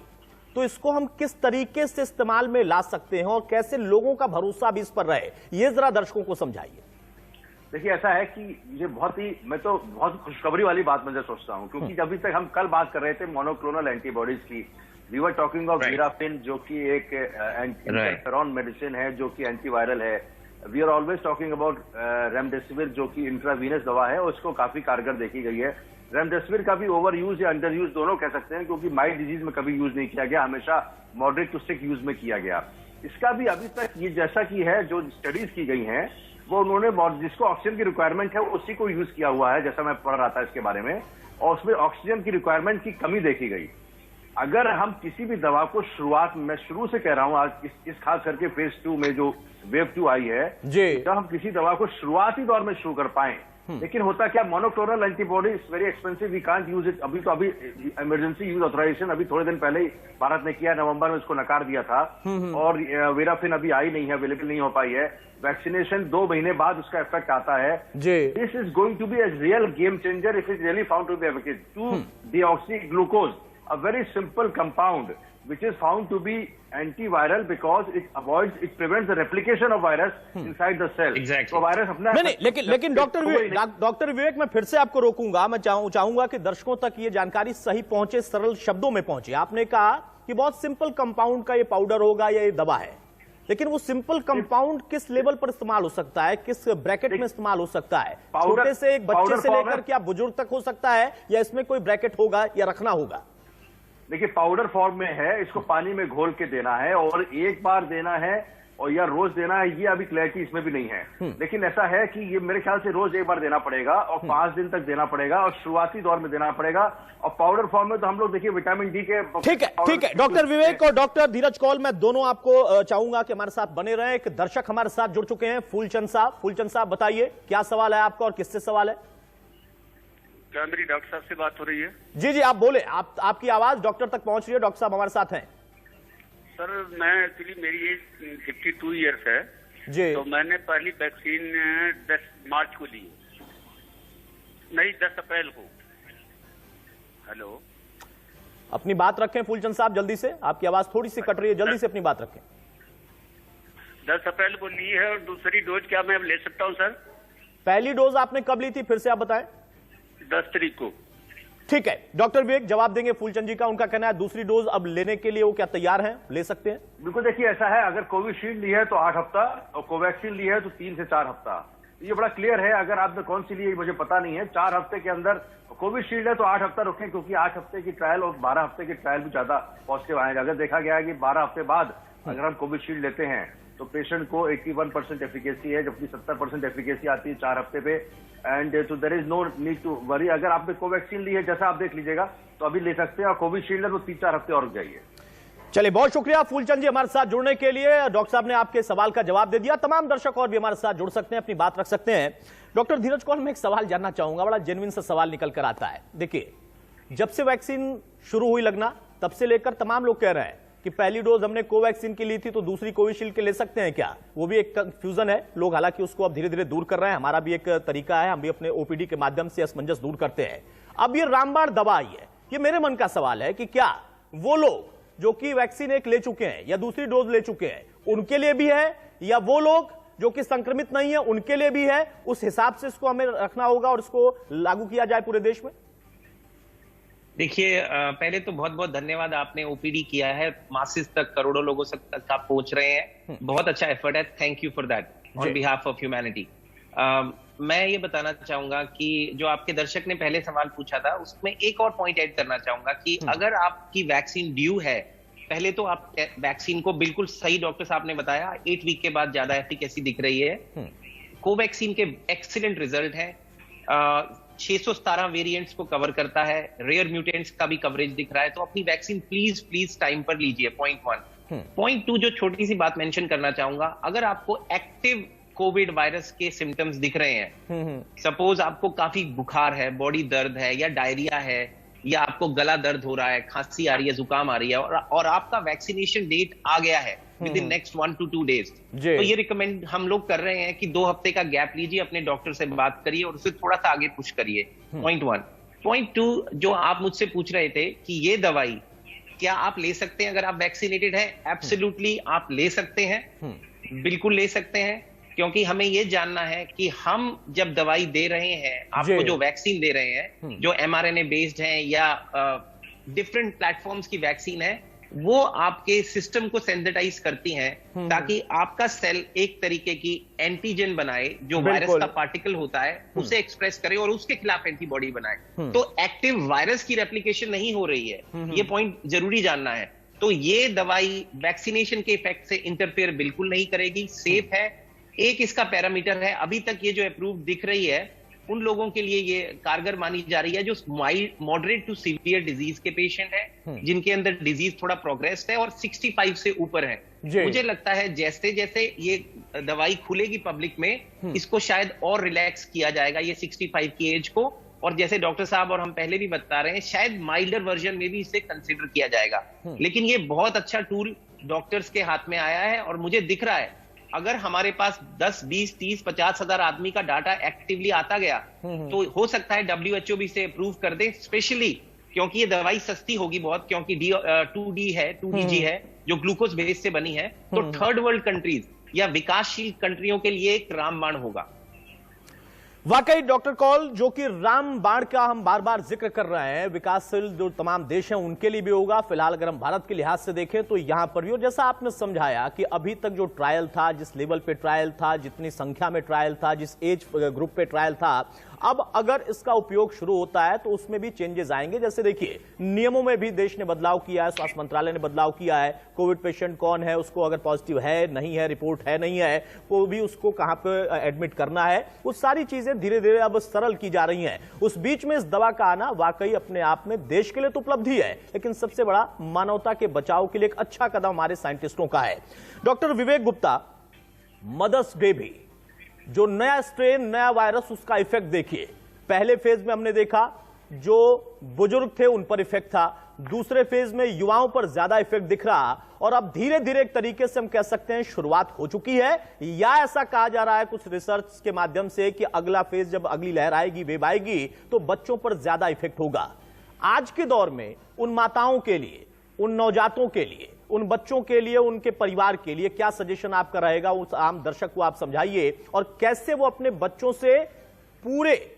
तो इसको हम किस तरीके से इस्तेमाल में ला सकते हैं और कैसे लोगों का भरोसा भी इस पर रहे, ये जरा दर्शकों को समझाइए। देखिए, ऐसा है कि ये मैं तो बहुत खुशखबरी वाली बात मुझे सोचता हूँ, क्योंकि अभी तक हम कल बात कर रहे थे मोनोक्लोनल एंटीबॉडीज की। We were talking of Virafin, जो कि एक इंटरफेरॉन मेडिसिन है, जो कि एंटीवायरल है। We are always talking about remdesivir, जो कि इंट्रावीनस दवा है, उसको काफी कारगर देखी गई है। रेमडेसिविर का भी ओवर यूज या अंडर यूज दोनों कह सकते हैं, क्योंकि माइल्ड डिजीज में कभी यूज नहीं किया गया, हमेशा मॉडरेट टू सिक यूज में किया गया। इसका भी अभी तक ये जैसा कि है, जो स्टडीज की गई हैं, वो उन्होंने जिसको ऑक्सीजन की रिक्वायरमेंट है उसी को यूज किया हुआ है, जैसा मैं पढ़ रहा था इसके बारे में, और उसमें ऑक्सीजन की रिक्वायरमेंट की कमी देखी गई। अगर हम किसी भी दवा को शुरुआत में, शुरू से कह रहा हूं, आज इस खास करके फेज 2 में जो वेव 2 आई है, जब हम किसी दवा को शुरुआती दौर में शुरू कर पाए, लेकिन होता क्या, monoclonal antibody is very expensive, we can't use it. अभी इमरजेंसी यूज ऑथराइजेशन अभी थोड़े दिन पहले ही भारत ने किया, नवंबर में उसको नकार दिया था, और वीराफिन अभी आई नहीं है, अवेलेबल नहीं हो पाई है। वैक्सीनेशन 2 महीने बाद उसका इफेक्ट आता है। This is going to be a real game changer if it really found to be effective to deoxy glucose, a very simple compound which is found to be antiviral because it prevents the replication of virus inside the cell. Exactly. तो virus अपना नहीं, लेकिन doctor विवेक, मैं फिर से आपको रोकूंगा। मैं चाहूंगा कि दर्शकों तक ये जानकारी सही पहुंचे, सरल शब्दों में पहुंचे। आपने कहा कि बहुत सिंपल कंपाउंड का ये पाउडर होगा या ये दवा है, लेकिन वो सिंपल कंपाउंड किस लेवल पर इस्तेमाल हो सकता है, किस ब्रैकेट में इस्तेमाल हो सकता है? छोटे से एक बच्चे से लेकर क्या बुजुर्ग तक हो सकता है, या इसमें कोई ब्रैकेट होगा या रखना होगा? देखिए, पाउडर फॉर्म में है, इसको पानी में घोल के देना है, और एक बार देना है और या रोज देना है, ये अभी क्लैरिटी इसमें भी नहीं है। लेकिन ऐसा है कि ये मेरे ख्याल से रोज एक बार देना पड़ेगा और 5 दिन तक देना पड़ेगा और शुरुआती दौर में देना पड़ेगा। और पाउडर फॉर्म में तो हम लोग देखिए विटामिन डी के ठीक है डॉक्टर विवेक और डॉक्टर धीरज कौल, मैं दोनों आपको चाहूंगा कि हमारे साथ बने रहें। एक दर्शक हमारे साथ जुड़ चुके हैं, फूलचंद साहब बताइए क्या सवाल है आपका और किससे सवाल है? क्या मेरी डॉक्टर साहब से बात हो रही है? जी आप बोले, आपकी आवाज डॉक्टर तक पहुंच रही है। डॉक्टर साहब हमारे साथ हैं। सर मैं एक्चुअली मेरी एज 52 ईयर्स है जी। तो मैंने पहली वैक्सीन 10 मार्च को ली, नहीं 10 अप्रैल को। हेलो, अपनी बात रखें फूलचंद साहब, जल्दी से, आपकी आवाज थोड़ी सी कट रही है, जल्दी से अपनी बात रखें। 10 अप्रैल को ली है और दूसरी डोज क्या मैं अब ले सकता हूं सर? पहली डोज आपने कब ली थी, फिर से आप बताएं। 10 तारीख को। ठीक है, डॉक्टर विवेक जवाब देंगे फूलचंद जी का। उनका कहना है दूसरी डोज अब लेने के लिए वो क्या तैयार हैं, ले सकते हैं? बिल्कुल, देखिए ऐसा है, अगर कोविशील्ड ली है तो 8 हफ्ता और कोवैक्सीन ली है तो 3 से 4 हफ्ता। ये बड़ा क्लियर है। अगर आपने कौन सी ली है मुझे पता नहीं है। 4 हफ्ते के अंदर कोविशील्ड है तो 8 हफ्ता रुकें, क्योंकि 8 हफ्ते की ट्रायल और 12 हफ्ते की ट्रायल भी ज्यादा पॉजिटिव आएगा। अगर देखा गया है कि 12 हफ्ते बाद अगर हम कोविशील्ड लेते हैं तो पेशेंट को 81% एफिकेसी है, जबकि 70% एफिकेसी आती है 4 हफ्ते पे। एंड तो there is no need to worry. अगर आपने कोवैक्सीन ली है, जैसा आप देख लीजिएगा, तो अभी ले सकते हैं, और कोविशील्ड है तो 3-4 हफ्ते और रुक जाइए। चलिए, बहुत शुक्रिया फूलचंद जी हमारे साथ जुड़ने के लिए। डॉक्टर साहब ने आपके सवाल का जवाब दे दिया। तमाम दर्शक और भी हमारे साथ जुड़ सकते हैं, अपनी बात रख सकते हैं। डॉक्टर धीरज कौल, मैं एक सवाल जानना चाहूंगा, बड़ा जेन्युइन सा सवाल निकल कर आता है। देखिए, जब से वैक्सीन शुरू हुई लगना, तब से लेकर तमाम लोग कह रहे हैं कि पहली डोज हमने कोवैक्सीन की ली थी तो दूसरी कोविशील्ड के ले सकते हैं क्या? वो भी एक कंफ्यूजन है। लोग हालांकि उसको अब धीरे धीरे दूर कर रहे हैं। हमारा भी एक तरीका है, हम भी अपने ओपीडी के माध्यम से असमंजस दूर करते हैं। अब ये रामबाण दवा आई है, ये मेरे मन का सवाल है कि क्या वो लोग जो कि वैक्सीन एक ले चुके हैं या दूसरी डोज ले चुके हैं, उनके लिए भी है, या वो लोग जो कि संक्रमित नहीं है उनके लिए भी है? उस हिसाब से इसको हमें रखना होगा और इसको लागू किया जाए पूरे देश में। देखिए, पहले तो बहुत बहुत धन्यवाद, आपने ओपीडी किया है, मासेस तक, करोड़ों लोगों तक आप पहुंच रहे हैं। बहुत अच्छा एफर्ट है, thank you for that on behalf of humanity. मैं ये बताना चाहूंगा कि जो आपके दर्शक ने पहले सवाल पूछा था, उसमें एक और पॉइंट ऐड करना चाहूंगा कि अगर आपकी वैक्सीन ड्यू है, पहले तो आप वैक्सीन को, बिल्कुल सही डॉक्टर साहब ने बताया, 8 वीक के बाद ज्यादा एफिकेसी दिख रही है। कोवैक्सीन के एक्सीलेंट रिजल्ट है, 617 वेरिएंट्स को कवर करता है, रेयर म्यूटेंट्स का भी कवरेज दिख रहा है। तो अपनी वैक्सीन प्लीज टाइम पर लीजिए, पॉइंट 1। पॉइंट 2, जो छोटी सी बात मेंशन करना चाहूंगा, अगर आपको एक्टिव कोविड वायरस के सिम्टम्स दिख रहे हैं, सपोज आपको काफी बुखार है, बॉडी दर्द है, या डायरिया है, या आपको गला दर्द हो रहा है, खांसी आ रही है, जुकाम आ रही है, और आपका वैक्सीनेशन डेट आ गया है with in next 1 to 2 days, तो ये रिकमेंड हम लोग कर रहे हैं कि 2 हफ्ते का गैप लीजिए, अपने डॉक्टर से बात करिए और उसे थोड़ा सा आगे पुश करिए। पॉइंट 1। पॉइंट 2, जो आप मुझसे पूछ रहे थे कि ये दवाई क्या आप ले सकते हैं अगर आप वैक्सीनेटेड हैं? एब्सोल्युटली आप ले सकते हैं, बिल्कुल ले सकते हैं, क्योंकि हमें ये जानना है कि हम जब दवाई दे रहे हैं, आपको जो वैक्सीन दे रहे हैं, जो mRNA बेस्ड है या डिफरेंट प्लेटफॉर्म्स की वैक्सीन है, वो आपके सिस्टम को सेंसिटाइज करती हैं ताकि आपका सेल एक तरीके की एंटीजन बनाए, जो वायरस का पार्टिकल होता है उसे एक्सप्रेस करे और उसके खिलाफ एंटीबॉडी बनाए। तो एक्टिव वायरस की रेप्लिकेशन नहीं हो रही है, ये पॉइंट जरूरी जानना है। तो ये दवाई वैक्सीनेशन के इफेक्ट से इंटरफेयर बिल्कुल नहीं करेगी, सेफ है। एक इसका पैरामीटर है, अभी तक ये जो अप्रूव दिख रही है, उन लोगों के लिए ये कारगर मानी जा रही है जो मॉडरेट टू सीवियर डिजीज के पेशेंट हैं, जिनके अंदर डिजीज थोड़ा प्रोग्रेस्ड है और 65 से ऊपर है। मुझे लगता है जैसे जैसे ये दवाई खुलेगी पब्लिक में, इसको शायद और रिलैक्स किया जाएगा ये 65 की एज को, और जैसे डॉक्टर साहब और हम पहले भी बता रहे हैं, शायद माइल्डर वर्जन में भी इसे कंसिडर किया जाएगा। लेकिन ये बहुत अच्छा टूल डॉक्टर्स के हाथ में आया है, और मुझे दिख रहा है अगर हमारे पास 10, 20, 30, 50 हजार आदमी का डाटा एक्टिवली आता गया, तो हो सकता है WHO भी इसे अप्रूव कर दे, स्पेशली क्योंकि ये दवाई सस्ती होगी बहुत, क्योंकि 2D है, 2DG है, जो ग्लूकोज बेस से बनी है। तो थर्ड वर्ल्ड कंट्रीज या विकासशील कंट्रियों के लिए एक रामबाण होगा। वाकई डॉक्टर कौल, जो कि रामबाण का हम बार बार जिक्र कर रहे हैं, विकासशील जो तमाम देश हैं उनके लिए भी होगा। फिलहाल अगर हम भारत के लिहाज से देखें तो यहां पर भी, और जैसा आपने समझाया कि अभी तक जो ट्रायल था, जिस लेवल पे ट्रायल था, जितनी संख्या में ट्रायल था, जिस एज ग्रुप पे ट्रायल था, अब अगर इसका उपयोग शुरू होता है तो उसमें भी चेंजेस आएंगे। जैसे देखिए, नियमों में भी देश ने बदलाव किया है, स्वास्थ्य मंत्रालय ने बदलाव किया है। कोविड पेशेंट कौन है, उसको अगर पॉजिटिव है नहीं है, रिपोर्ट है नहीं है, वो भी उसको कहां पे एडमिट करना है, वो सारी चीजें धीरे धीरे अब सरल की जा रही हैं। उस बीच में इस दवा का आना वाकई अपने आप में देश के लिए तो उपलब्धि है, लेकिन सबसे बड़ा मानवता के बचाव के लिए एक अच्छा कदम हमारे साइंटिस्टों का है। डॉक्टर विवेक गुप्ता, मदर्स डे भी, जो नया स्ट्रेन, नया वायरस, उसका इफेक्ट देखिए। पहले फेज में हमने देखा जो बुजुर्ग थे उन पर इफेक्ट था, दूसरे फेज में युवाओं पर ज्यादा इफेक्ट दिख रहा, और अब धीरे धीरे एक तरीके से हम कह सकते हैं शुरुआत हो चुकी है, या ऐसा कहा जा रहा है कुछ रिसर्च के माध्यम से कि अगला फेज, जब अगली लहर आएगी, वेव आएगी, तो बच्चों पर ज्यादा इफेक्ट होगा। आज के दौर में उन माताओं के लिए, उन नवजातों के लिए, उन बच्चों के लिए, उनके परिवार के लिए क्या सजेशन आपका रहेगा? उस आम दर्शक को आप समझाइए, और कैसे वो अपने बच्चों से पूरे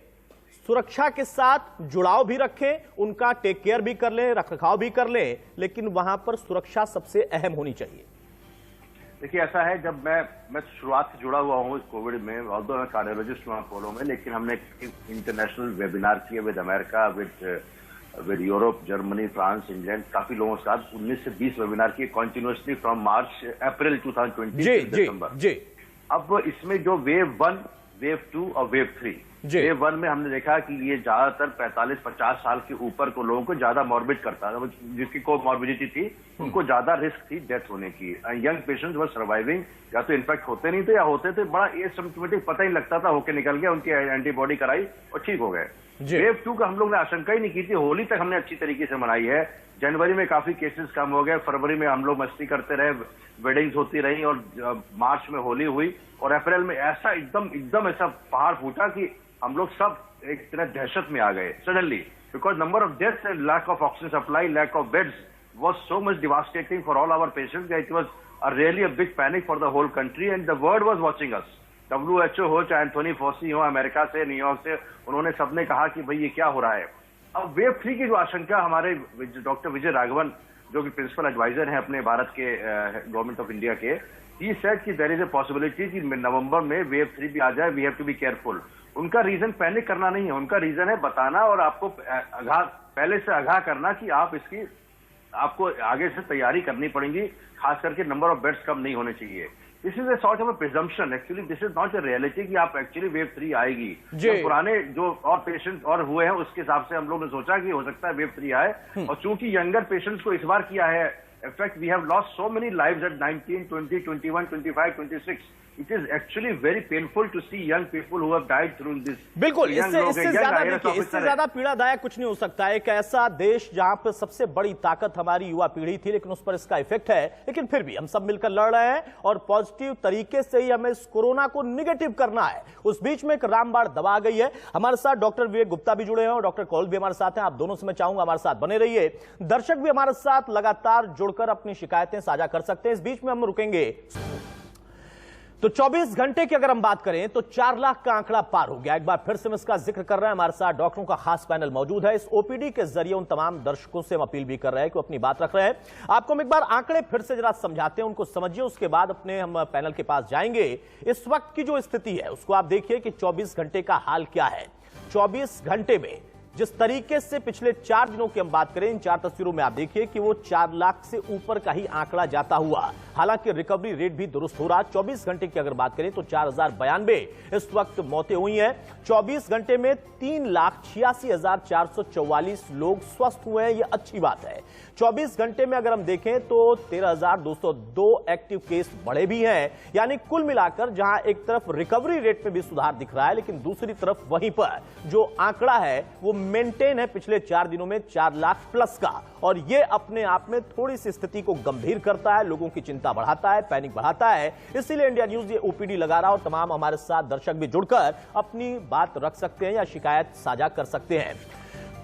सुरक्षा के साथ जुड़ाव भी रखें, उनका टेक केयर भी कर लें, रखरखाव भी कर लें, लेकिन वहां पर सुरक्षा सबसे अहम होनी चाहिए। देखिए, ऐसा है, जब मैं शुरुआत से जुड़ा हुआ हूँ इस कोविड में, ऑल्दो मैं कार्डियोलॉजिस्ट हूँ अपोलो में, लेकिन हमने इंटरनेशनल वेबिनार किए with America, with Europe, Germany, France, England, काफी लोगों के साथ 19 से 20 वेबिनार किए कंटिन्यूअसली फ्रॉम अप्रैल 2020 दिसंबर। अब इसमें जो वेव 1, वेव 2 और वेव 3, वेव 1 में हमने देखा कि ये ज्यादातर 45-50 साल के ऊपर को लोगों को ज्यादा मॉर्बिड करता था, जिसकी कोई मॉर्बिडिटी थी, उनको ज्यादा रिस्क थी डेथ होने की। यंग पेशेंट्स वर सर्वाइविंग, या तो इन्फेक्ट होते नहीं थे या होते थे बड़ा एसिम्प्टोमेटिक, पता ही लगता था, होके निकल गया, उनकी एंटीबॉडी कराई और ठीक हो गए। वेव 2 का हम लोग ने आशंका ही नहीं की थी। होली तक हमने अच्छी तरीके से मनाई है, जनवरी में काफी केसेस कम हो गए, फरवरी में हम लोग मस्ती करते रहे, वेडिंग्स होती रही, और मार्च में होली हुई, और अप्रैल में ऐसा एकदम ऐसा पहाड़ फूटा कि हम लोग सब एक तरह दहशत में आ गए suddenly, because number of deaths and lack of oxygen supply, lack of beds was so much devastating for all our patients that it was really a big panic for the whole country, and the world was watching us. WHO हो, चाहे Anthony FOSSEE हो, America से, New York से, उन्होंने सबने कहा कि भाई ये क्या हो रहा है। अब वेव 3 की जो आशंका, हमारे डॉक्टर विजय राघवन, जो कि प्रिंसिपल एडवाइजर हैं अपने भारत के गवर्नमेंट ऑफ इंडिया के, ही सेड कि देयर इज अ पॉसिबिलिटी कि नवंबर में वेव 3 भी आ जाए, we have to be careful. उनका रीजन पैनिक करना नहीं है, उनका रीजन है बताना और आपको पहले से आगाह करना कि आपको आगे से तैयारी करनी पड़ेगी, खास करके नंबर ऑफ बेड्स कम नहीं होने चाहिए। This is a sort of a presumption, actually this is not a reality कि आप एक्चुअली वेव 3 आएगी। तो पुराने जो और पेशेंट्स और हुए हैं उसके हिसाब से हम लोग ने सोचा कि हो सकता है वेव 3 आए, और चूंकि यंगर पेशेंट्स को इस बार किया है in fact, we have lost so many lives at 19, 20, 21, 25, 26. It is actually very painful to see young people who have died through this. बिल्कुल, इससे ज्यादा पीड़ादायक कुछ नहीं हो सकता है। एक ऐसा देश जहां पर सबसे बड़ी ताकत हमारी युवा पीढ़ी थी, लेकिन उस पर इसका इफेक्ट है, लेकिन फिर भी हम सब मिलकर लड़ रहे हैं, और पॉजिटिव तरीके से ही हमें इस कोरोना को निगेटिव करना है। उस बीच में एक रामबाण दबा गई है। हमारे साथ डॉक्टर विवेक गुप्ता भी जुड़े हैं और डॉक्टर कौल भी हमारे साथ हैं। आप दोनों से मैं चाहूंगा हमारे साथ बने रहिए। दर्शक भी हमारे साथ लगातार जुड़कर अपनी शिकायतें साझा कर सकते हैं। इस बीच में हम रुकेंगे तो 24 घंटे की अगर हम बात करें तो 4 लाख का आंकड़ा पार हो गया। एक बार फिर से हम इसका जिक्र कर रहे हैं। हमारे साथ डॉक्टरों का खास पैनल मौजूद है। इस ओपीडी के जरिए उन तमाम दर्शकों से हम अपील भी कर रहे हैं कि वो अपनी बात रख रहे हैं। आपको हम एक बार आंकड़े फिर से जरा समझाते हैं, उनको समझिए, उसके बाद अपने हम पैनल के पास जाएंगे। इस वक्त की जो स्थिति है उसको आप देखिए कि 24 घंटे का हाल क्या है। 24 घंटे में जिस तरीके से पिछले 4 दिनों की हम बात करें, इन 4 तस्वीरों में आप देखिए कि वो 4 लाख से ऊपर का ही आंकड़ा जाता हुआ, हालांकि रिकवरी रेट भी दुरुस्त हो रहा। 24 घंटे की अगर बात करें तो 4092 इस वक्त मौतें हुई हैं। 24 घंटे में 3,86,444 लोग स्वस्थ हुए हैं, यह अच्छी बात है। 24 घंटे में अगर हम देखें तो 13,202 एक्टिव केस बढ़े भी हैं, यानी कुल मिलाकर जहां एक तरफ रिकवरी रेट में भी सुधार दिख रहा है, लेकिन दूसरी तरफ वहीं पर जो आंकड़ा है वो मेंटेन है पिछले 4 दिनों में 4 लाख प्लस का, और यह अपने आप में थोड़ी सी स्थिति को गंभीर करता है, लोगों की चिंता बढ़ाता है, पैनिक बढ़ाता है। इसीलिए इंडिया न्यूज ये ओपीडी लगा रहा, और तमाम हमारे साथ दर्शक भी जुड़कर अपनी बात रख सकते हैं या शिकायत साझा कर सकते हैं।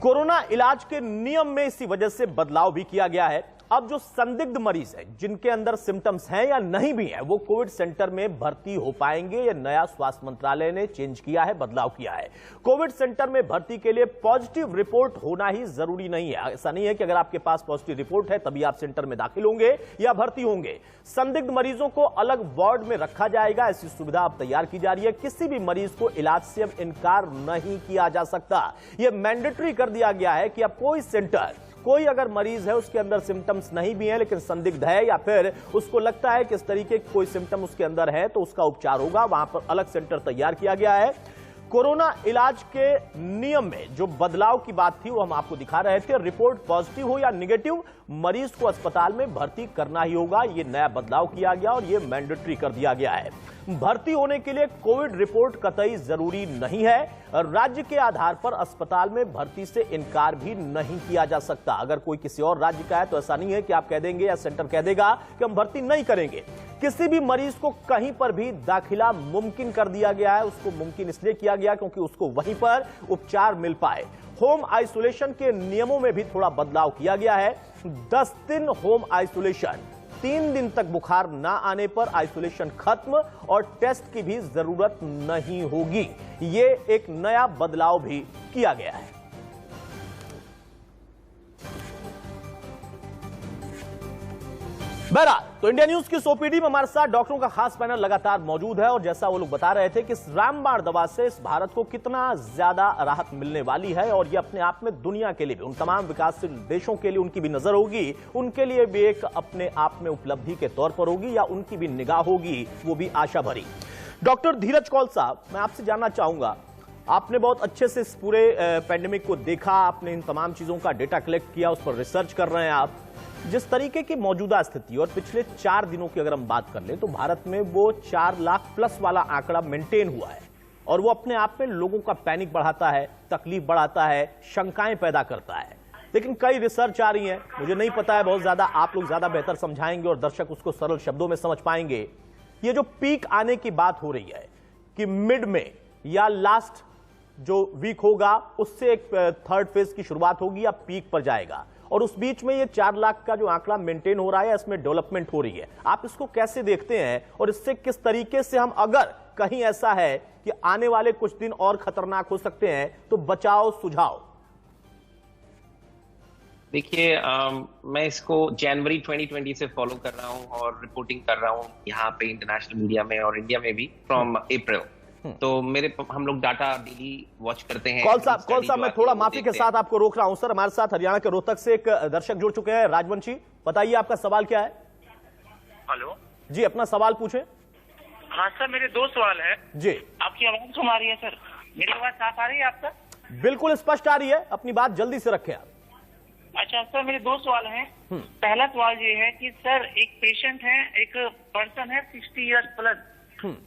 कोरोना इलाज के नियम में इसी वजह से बदलाव भी किया गया है। अब जो संदिग्ध मरीज हैं, जिनके अंदर सिम्टम्स हैं या नहीं भी हैं, वो कोविड सेंटर में भर्ती हो पाएंगे। यह नया स्वास्थ्य मंत्रालय ने चेंज किया है, बदलाव किया है। कोविड सेंटर में भर्ती के लिए पॉजिटिव रिपोर्ट होना ही जरूरी नहीं है। ऐसा नहीं है कि अगर आपके पास पॉजिटिव रिपोर्ट है तभी आप सेंटर में दाखिल होंगे या भर्ती होंगे। संदिग्ध मरीजों को अलग वार्ड में रखा जाएगा, ऐसी सुविधा अब तैयार की जा रही है। किसी भी मरीज को इलाज से अब इनकार नहीं किया जा सकता। यह मैंडेटरी कर दिया गया है कि अब कोई सेंटर, कोई अगर मरीज है उसके अंदर सिम्टम्स नहीं भी है लेकिन संदिग्ध है या फिर उसको लगता है कि इस तरीके के कोई सिम्टम उसके अंदर है तो उसका उपचार होगा, वहां पर अलग सेंटर तैयार किया गया है। कोरोना इलाज के नियम में जो बदलाव की बात थी वो हम आपको दिखा रहे थे। रिपोर्ट पॉजिटिव हो या नेगेटिव, मरीज को अस्पताल में भर्ती करना ही होगा। ये नया बदलाव किया गया और ये मैंडेटरी कर दिया गया है। भर्ती होने के लिए कोविड रिपोर्ट कतई जरूरी नहीं है। राज्य के आधार पर अस्पताल में भर्ती से इनकार भी नहीं किया जा सकता। अगर कोई किसी और राज्य का है तो ऐसा नहीं है कि आप कह देंगे या सेंटर कह देगा कि हम भर्ती नहीं करेंगे। किसी भी मरीज को कहीं पर भी दाखिला मुमकिन कर दिया गया है। उसको मुमकिन इसलिए किया गया क्योंकि उसको वहीं पर उपचार मिल पाए। होम आइसोलेशन के नियमों में भी थोड़ा बदलाव किया गया है। 10 दिन होम आइसोलेशन, 3 दिन तक बुखार ना आने पर आइसोलेशन खत्म और टेस्ट की भी जरूरत नहीं होगी। ये एक नया बदलाव भी किया गया है। बहरहाल, तो इंडिया न्यूज की ओपीडी में हमारे साथ डॉक्टरों का खास पैनल लगातार मौजूद है और जैसा वो लोग बता रहे थे कि इस रामबाण दवा से इस भारत को कितना ज्यादा राहत मिलने वाली है और ये अपने आप में दुनिया के लिए भी, उन तमाम विकासशील देशों के लिए उनकी भी नजर होगी, उनके लिए भी एक अपने आप में उपलब्धि के तौर पर होगी या उनकी भी निगाह होगी, वो भी आशा भरी। डॉक्टर धीरज कौल साहब, मैं आपसे जानना चाहूंगा, आपने बहुत अच्छे से इस पूरे पैंडेमिक को देखा, आपने इन तमाम चीजों का डेटा कलेक्ट किया, उस पर रिसर्च कर रहे हैं आप। जिस तरीके की मौजूदा स्थिति और पिछले 4 दिनों की अगर हम बात कर लें तो भारत में वो 4 लाख प्लस वाला आंकड़ा मेंटेन हुआ है और वो अपने आप में लोगों का पैनिक बढ़ाता है, तकलीफ बढ़ाता है, शंकाएं पैदा करता है। लेकिन कई रिसर्च आ रही है, मुझे नहीं पता है बहुत ज्यादा, आप लोग ज्यादा बेहतर समझाएंगे और दर्शक उसको सरल शब्दों में समझ पाएंगे। ये जो पीक आने की बात हो रही है कि मिड में या लास्ट जो वीक होगा उससे एक थर्ड फेज की शुरुआत होगी या पीक पर जाएगा और उस बीच में ये 4 लाख का जो आंकड़ा मेंटेन हो रहा है, इसमें डेवलपमेंट हो रही है। आप इसको कैसे देखते हैं और इससे किस तरीके से हम, अगर कहीं ऐसा है कि आने वाले कुछ दिन और खतरनाक हो सकते हैं, तो बचाव सुझाव? देखिए, मैं इसको जनवरी 2020 से फॉलो कर रहा हूं और रिपोर्टिंग कर रहा हूं यहाँ पे इंटरनेशनल मीडिया में और इंडिया में भी फ्रॉम अप्रैल। तो हम लोग डाटा डेली वॉच करते हैं। कौल साहब, मैं थोड़ा माफी के साथ आपको रोक रहा हूं सर। हमारे साथ हरियाणा के रोहतक से एक दर्शक जुड़ चुके हैं, राजवंशी। बताइए आपका सवाल क्या है? हेलो जी, अपना सवाल पूछे। हाँ सर, मेरे 2 सवाल है जी। आपकी आवाज सुन आ रही है सर? मेरी आवाज साफ आ रही है आपका? बिल्कुल स्पष्ट आ रही है, अपनी बात जल्दी से रखें आप। अच्छा सर, मेरे 2 सवाल हैं। पहला सवाल ये है कि सर, एक पेशेंट है, एक पर्सन है 60 इयर्स प्लस,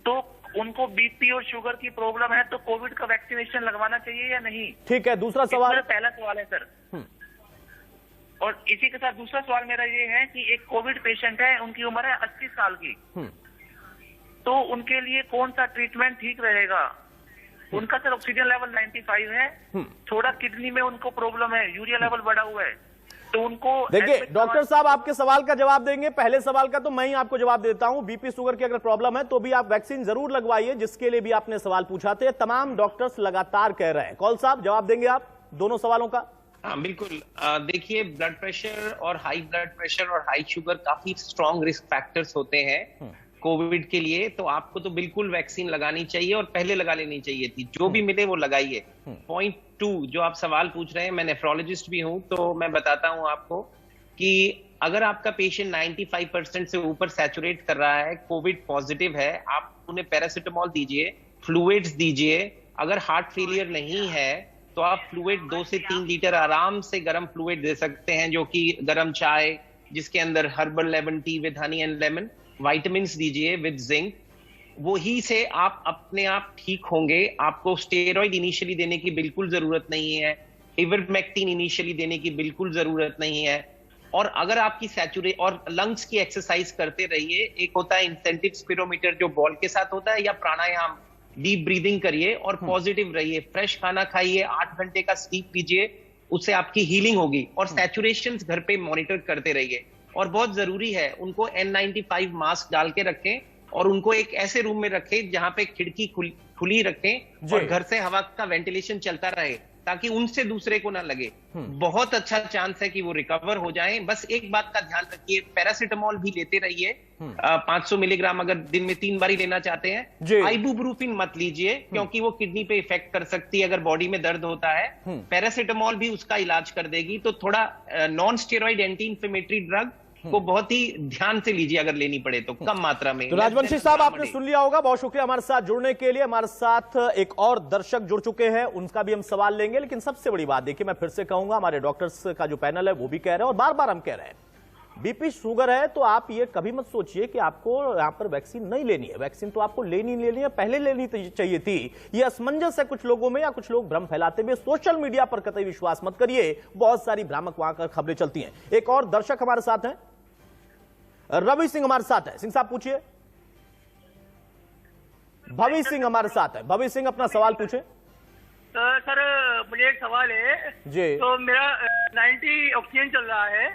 तो उनको बीपी और शुगर की प्रॉब्लम है, तो कोविड का वैक्सीनेशन लगवाना चाहिए या नहीं? ठीक है, दूसरा सवाल। पहला सवाल है सर। और इसी के साथ दूसरा सवाल मेरा ये है कि एक कोविड पेशेंट है, उनकी उम्र है 80 साल की, तो उनके लिए कौन सा ट्रीटमेंट ठीक रहेगा? उनका सर ऑक्सीजन लेवल 95 है, थोड़ा किडनी में उनको प्रॉब्लम है, यूरिया लेवल बढ़ा हुआ है, तो उनको देखिए डॉक्टर साहब, आपके सवाल का जवाब देंगे। पहले सवाल का तो मैं ही आपको जवाब देता हूं। बीपी शुगर की अगर प्रॉब्लम है तो भी आप वैक्सीन जरूर लगवाइए, जिसके लिए भी आपने सवाल पूछा थे। तमाम डॉक्टर्स लगातार कह रहे हैं। कौल साहब, जवाब देंगे आप दोनों सवालों का? हाँ बिल्कुल। देखिए, ब्लड प्रेशर और हाई ब्लड प्रेशर और हाई शुगर काफी स्ट्रॉन्ग रिस्क फैक्टर्स होते हैं कोविड के लिए, तो आपको तो बिल्कुल वैक्सीन लगानी चाहिए और पहले लगा लेनी चाहिए थी। जो भी मिले वो लगाइए। पॉइंट 2 जो आप सवाल पूछ रहे हैं, मैं नेफ्रोलॉजिस्ट भी हूं, तो मैं बताता हूं आपको कि अगर आपका पेशेंट 95% से ऊपर सैचुरेट कर रहा है, कोविड पॉजिटिव है, आप उन्हें पैरासिटामोल दीजिए, फ्लूइड्स दीजिए। अगर हार्ट फेलियर नहीं है तो आप फ्लूइड 2 से 3 लीटर आराम से गर्म फ्लूइड दे सकते हैं, जो कि गर्म चाय जिसके अंदर herbal lemon tea with honey and lemon, vitamins दीजिए विद जिंक। वही से आप अपने आप ठीक होंगे। आपको स्टेरॉइड इनिशियली देने की बिल्कुल जरूरत नहीं है, इवरमेक्टिन इनिशियली देने की बिल्कुल जरूरत नहीं है। और अगर आपकी और लंग्स की एक्सरसाइज करते रहिए। एक होता है इंसेंटिव स्पिरोमीटर जो बॉल के साथ होता है, या प्राणायाम, डीप ब्रीदिंग करिए और पॉजिटिव रहिए। फ्रेश खाना खाइए, 8 घंटे का स्लीप लीजिए, उससे आपकी हीलिंग होगी। और सैचुरेशन घर पे मॉनिटर करते रहिए, और बहुत जरूरी है उनको N95 मास्क डाल के रखें, और उनको एक ऐसे रूम में रखें जहां पे खिड़की खुली रखें और घर से हवा का वेंटिलेशन चलता रहे, ताकि उनसे दूसरे को ना लगे। बहुत अच्छा चांस है कि वो रिकवर हो जाएं। बस एक बात का ध्यान रखिए, पैरासिटामोल भी लेते रहिए, 500 मिलीग्राम अगर दिन में 3 बार ही लेना चाहते हैं। आइबुप्रोफेन मत लीजिए, क्योंकि वो किडनी पे इफेक्ट कर सकती है अगर बॉडी में दर्द होता है। पैरासिटामोल भी उसका इलाज कर देगी। तो थोड़ा non steroid anti inflammatory drug को बहुत ही ध्यान से लीजिए, अगर लेनी पड़े तो कम मात्रा में। तो राजवंशी साहब, आपने सुन लिया होगा। बहुत शुक्रिया हमारे साथ जुड़ने के लिए। हमारे साथ एक और दर्शक जुड़ चुके हैं, उनका भी हम सवाल लेंगे। लेकिन सबसे बड़ी बात देखिए, मैं फिर से कहूंगा, हमारे डॉक्टर्स का जो पैनल है वो भी कह रहे हैं और बार बार हम कह रहे हैं, बीपी शुगर है तो आप ये कभी मत सोचिए कि आपको यहां पर वैक्सीन नहीं लेनी है। वैक्सीन तो आपको लेनी है, पहले लेनी चाहिए थी। ये असमंजस है कुछ लोगों में, या कुछ लोग भ्रम फैलाते हुए। सोशल मीडिया पर कतई विश्वास मत करिए, बहुत सारी भ्रामक वहां कर खबरें चलती हैं। एक और दर्शक हमारे साथ हैं, रवि सिंह हमारे साथ है। सिंह साहब पूछिए। भवी सिंह हमारे साथ है। भवी सिंह, अपना सवाल पूछे। सर मुझे एक सवाल है जी। तो मेरा 90 ऑक्सीजन चल रहा है,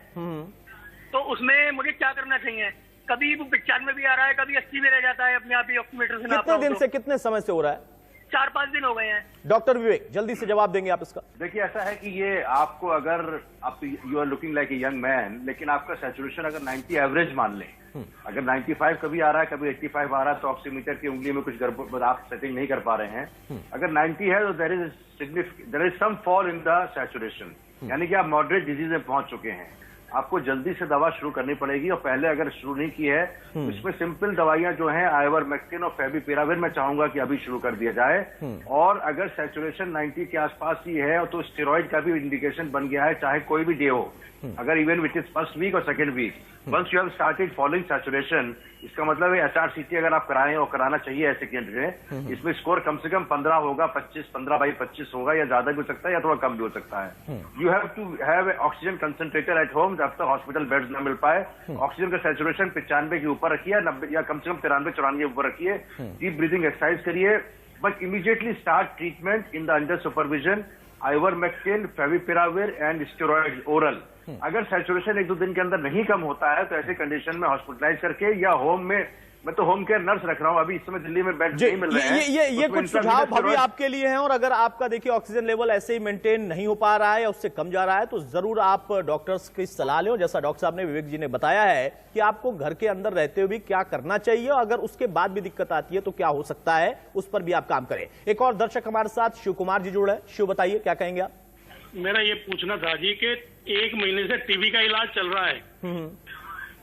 तो उसमें मुझे क्या करना चाहिए? कभी वो 95 में भी आ रहा है, कभी 80 में रह जाता है अपने आप ही ऑक्सीमीटर से। कितने दिन से, कितने समय से हो रहा है? 4-5 दिन हो गए हैं। डॉक्टर विवेक, जल्दी से जवाब देंगे आप इसका। देखिए, ऐसा है कि ये आपको, अगर आप you are looking like a young man, लेकिन आपका सैचुरेशन अगर 90 एवरेज मान लें, अगर 95 कभी आ रहा है, कभी 85 आ रहा है, तो ऑक्सीमीटर की उंगली में कुछ गड़बड़, आप सेटिंग नहीं कर पा रहे हैं। अगर 90 है तो there is some fall in the saturation, यानी कि आप मॉडरेट डिजीज में पहुंच चुके हैं। आपको जल्दी से दवा शुरू करनी पड़ेगी, और पहले अगर शुरू नहीं की है तो इसमें सिंपल दवाइयां जो हैं, आइवरमेक्टिन और फेविपिराविर, मैं चाहूंगा कि अभी शुरू कर दिया जाए। और अगर सैचुरेशन 90 के आसपास ही है तो स्टेरॉइड का भी इंडिकेशन बन गया है, चाहे कोई भी डे हो, अगर even which is first week और second week, once you have started following saturation, इसका मतलब है SRCT अगर आप कराएं, और कराना चाहिए ऐसे केंद्र में, इसमें स्कोर कम से कम 15 होगा, 15/25 होगा, या ज्यादा भी हो सकता है या थोड़ा कम भी हो सकता है। You have to have oxygen concentrator at home, जब तक हॉस्पिटल बेड्स न मिल पाए। ऑक्सीजन का सैचुरेशन 95 के ऊपर रखिए, 90 या कम से कम 93-94 के ऊपर रखिए। डीप ब्रीथिंग एक्सरसाइज करिए, but immediately start treatment in the under supervision, ivermectin, favipiravir and steroid oral. अगर सैचुरेशन 1-2 दिन के अंदर नहीं कम होता है तो ऐसे कंडीशन में हॉस्पिटलाइज करके, या होम में, मैं तो होम केयर नर्स रख रहा हूं, अभी इस समय दिल्ली में बेड नहीं मिल रहे हैं। ये कुछ सुझाव भाभी आपके लिए हैं। और अगर आपका देखिए ऑक्सीजन लेवल ऐसे ही मेंटेन नहीं हो पा रहा है या उससे कम जा रहा है, तो जरूर आप डॉक्टर्स की सलाह लें। जैसा डॉक्टर साहब ने, विवेक जी ने बताया है कि आपको घर के अंदर रहते हुए भी क्या करना चाहिए, अगर उसके बाद भी दिक्कत आती है तो क्या हो सकता है, उस पर भी आप काम करें। एक और दर्शक हमारे साथ शिव कुमार जी जुड़े हैं। शिव, बताइए क्या कहेंगे आप? मेरा ये पूछना था जी कि 1 महीने से टीबी का इलाज चल रहा है,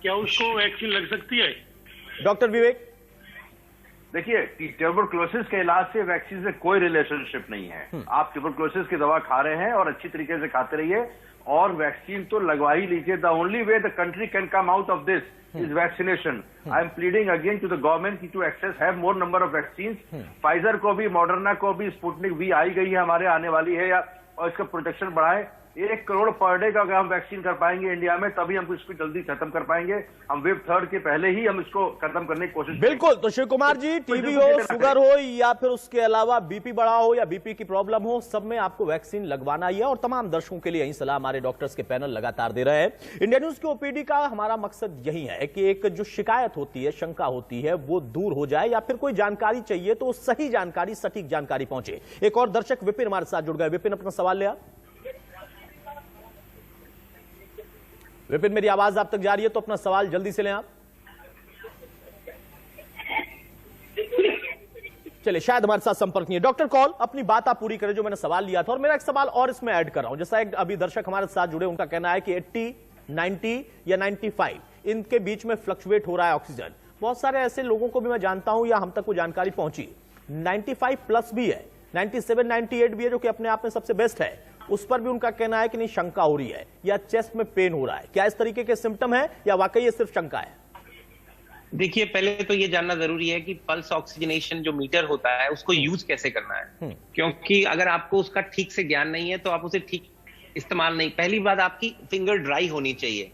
क्या उसको वैक्सीन लग सकती है? डॉक्टर विवेक, देखिए, ट्यूबरक्लोसिस के इलाज से वैक्सीन से कोई रिलेशनशिप नहीं है। आप ट्यूबरक्लोसिस की दवा खा रहे हैं और अच्छी तरीके से खाते रहिए, और वैक्सीन तो लगवा ही लीजिए। The only way the country can come out of this is vaccination. I am pleading again to the government to access have more number of vaccine. Pfizer को भी, मॉडर्ना को भी, स्पुतनिक भी आई गई है, हमारे आने वाली है, या और इसका प्रोटेक्शन बढ़ाएं। 1 करोड़ पर डे का अगर हम वैक्सीन कर पाएंगे इंडिया में, तभी हम इसको जल्दी खत्म कर पाएंगे। हम वेव 3 के पहले ही हम इसको खत्म करने की कोशिश बिल्कुल। तो शिव कुमार जी, टीबी हो, शुगर हो, या फिर उसके अलावा बीपी बढ़ा हो या बीपी की प्रॉब्लम हो, सब में आपको वैक्सीन लगवाना ही है। और तमाम दर्शकों के लिए यही सलाह हमारे डॉक्टर्स के पैनल लगातार दे रहे हैं। इंडिया न्यूज के ओपीडी का हमारा मकसद यही है कि एक जो शिकायत होती है, शंका होती है, वो दूर हो जाए, या फिर कोई जानकारी चाहिए तो सही जानकारी, सटीक जानकारी पहुंचे। एक और दर्शक विपिन हमारे साथ जुड़ गए। विपिन, अपना सवाल ले आप। विपिन, मेरी आवाज आप तक जा रही है तो अपना सवाल जल्दी से लें आप। चलिए, शायद हमारे साथ संपर्क नहीं है। डॉक्टर कॉल, अपनी बात आप पूरी करें जो मैंने सवाल लिया था। और मेरा एक सवाल और इसमें ऐड कर रहा हूं। जैसा एक अभी दर्शक हमारे साथ जुड़े, उनका कहना है कि 80, 90 या 95 इनके बीच में फ्लक्चुएट हो रहा है ऑक्सीजन। बहुत सारे ऐसे लोगों को भी मैं जानता हूं, या हम तक वो जानकारी पहुंची, 95 प्लस भी है, 97, 98 भी है, जो कि अपने आप में सबसे बेस्ट है। उस पर भी उनका कहना है कि नहीं, शंका हो रही है, या चेस्ट में पेन हो रहा है। क्या इस तरीके के सिम्टम है, या वाकई ये सिर्फ शंका है? देखिए, पहले तो ये जानना जरूरी है कि पल्स ऑक्सीजनेशन जो मीटर होता है उसको यूज कैसे करना है, क्योंकि अगर आपको उसका ठीक से ज्ञान नहीं है तो आप उसे ठीक इस्तेमाल नहीं। पहली बात, आपकी फिंगर ड्राई होनी चाहिए।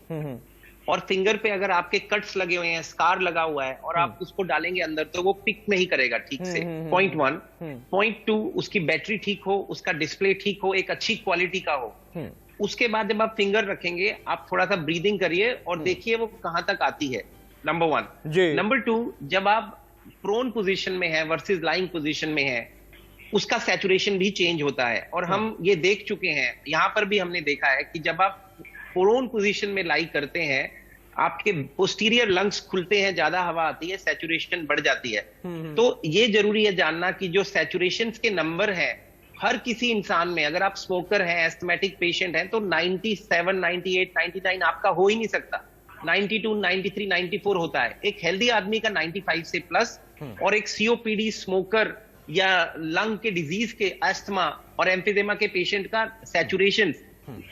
और फिंगर पे अगर आपके कट्स लगे हुए हैं, स्कार लगा हुआ है और आप उसको डालेंगे अंदर तो वो पिक नहीं करेगा ठीक से। पॉइंट 1। पॉइंट 2, उसकी बैटरी ठीक हो, उसका डिस्प्ले ठीक हो, एक अच्छी क्वालिटी का हो। उसके बाद जब आप फिंगर रखेंगे, आप थोड़ा सा ब्रीदिंग करिए और देखिए वो कहां तक आती है, नंबर 1। नंबर 2, जब आप प्रोन पोजीशन में है वर्सेस लाइंग पोजीशन में है, उसका सैचुरेशन भी चेंज होता है। और हम ये देख चुके हैं, यहां पर भी हमने देखा है कि जब आप प्रोन पोजीशन में लाई करते हैं, आपके पोस्टीरियर लंग्स खुलते हैं, ज्यादा हवा आती है, सैचुरेशन बढ़ जाती है। तो ये जरूरी है जानना कि जो सैचुरेशन के नंबर हैं हर किसी इंसान में, अगर आप स्मोकर हैं, एस्थमेटिक पेशेंट हैं, तो 97, 98, 99 आपका हो ही नहीं सकता। 92, 93, 94 होता है। एक हेल्दी आदमी का 95 से प्लस, और एक सीओपीडी, स्मोकर या लंग के डिजीज के, अस्थमा और एम्फीजेमा के पेशेंट का सैचुरेशन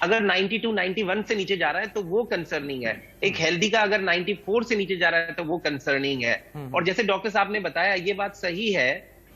अगर 92, 91 से नीचे जा रहा है तो वो कंसर्निंग है। एक हेल्दी का अगर 94 से नीचे जा रहा है तो वो कंसर्निंग है। और जैसे डॉक्टर साहब ने बताया, ये बात सही है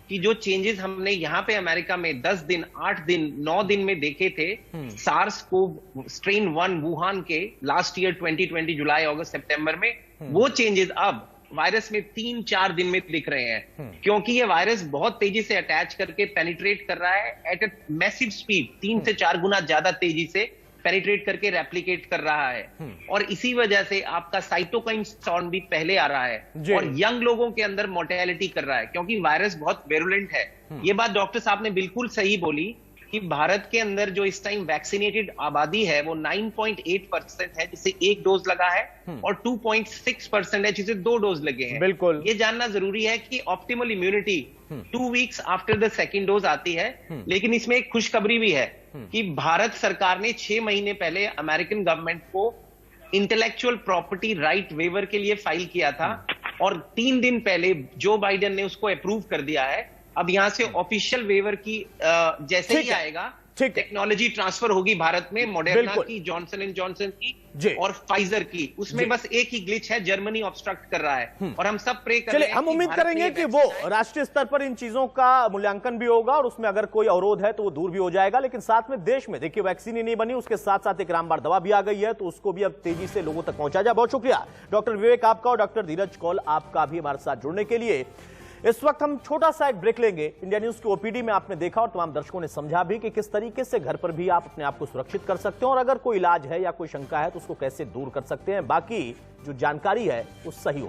कि जो चेंजेस हमने यहाँ पे अमेरिका में 10 दिन, 8 दिन, 9 दिन में देखे थे सार्स कोव स्ट्रेन 1 वुहान के लास्ट ईयर 2020 जुलाई, अगस्त, सितंबर में, वो चेंजेस अब वायरस में 3-4 दिन में दिख रहे हैं। क्योंकि ये वायरस बहुत तेजी से अटैच करके पेनिट्रेट कर रहा है एट अ मैसिव स्पीड, 3 से 4 गुना ज्यादा तेजी से पेनिट्रेट करके रेप्लिकेट कर रहा है। और इसी वजह से आपका साइटोकाइन स्टॉर्म भी पहले आ रहा है और यंग लोगों के अंदर मोर्टेलिटी कर रहा है, क्योंकि वायरस बहुत वेरुलेंट है। ये बात डॉक्टर साहब ने बिल्कुल सही बोली कि भारत के अंदर जो इस टाइम वैक्सीनेटेड आबादी है वो 9.8% है जिसे 1 डोज लगा है, और 2.6% है जिसे 2 डोज लगे हैं। बिल्कुल, ये जानना जरूरी है कि optimal immunity 2 weeks after the second dose आती है। लेकिन इसमें एक खुशखबरी भी है कि भारत सरकार ने 6 महीने पहले अमेरिकन गवर्नमेंट को इंटेलेक्चुअल प्रॉपर्टी राइट वेवर के लिए फाइल किया था, और 3 दिन पहले जो बाइडेन ने उसको अप्रूव कर दिया है। अब यहां से ऑफिशियल वेवर की जैसे ही आएगा, टेक्नोलॉजी ट्रांसफर होगी भारत में, मॉडर्ना की, जॉनसन एंड जॉनसन की और फाइजर की। उसमें बस एक ही ग्लिच है, जर्मनी ऑब्स्ट्रक्ट कर रहा है, और हम सब प्रे कर रहे हैं। हम उम्मीद करेंगे कि वो राष्ट्रीय स्तर पर इन चीजों का मूल्यांकन भी होगा और उसमें अगर कोई अवरोध है तो वो दूर भी हो जाएगा। लेकिन साथ में देश में देखिए वैक्सीन ही नहीं बनी, उसके साथ साथ एक रामबाण दवा भी आ गई है, तो उसको भी अब तेजी से लोगों तक पहुंचा जाए। बहुत शुक्रिया डॉक्टर विवेक आपका और डॉक्टर धीरज कौल आपका भी हमारे साथ जुड़ने के लिए। इस वक्त हम छोटा सा एक ब्रेक लेंगे। इंडिया न्यूज के ओपीडी में आपने देखा और तमाम दर्शकों ने समझा भी कि किस तरीके से घर पर भी आप अपने आप को सुरक्षित कर सकते हैं, और अगर कोई इलाज है या कोई शंका है तो उसको कैसे दूर कर सकते हैं। बाकी जो जानकारी है वो सही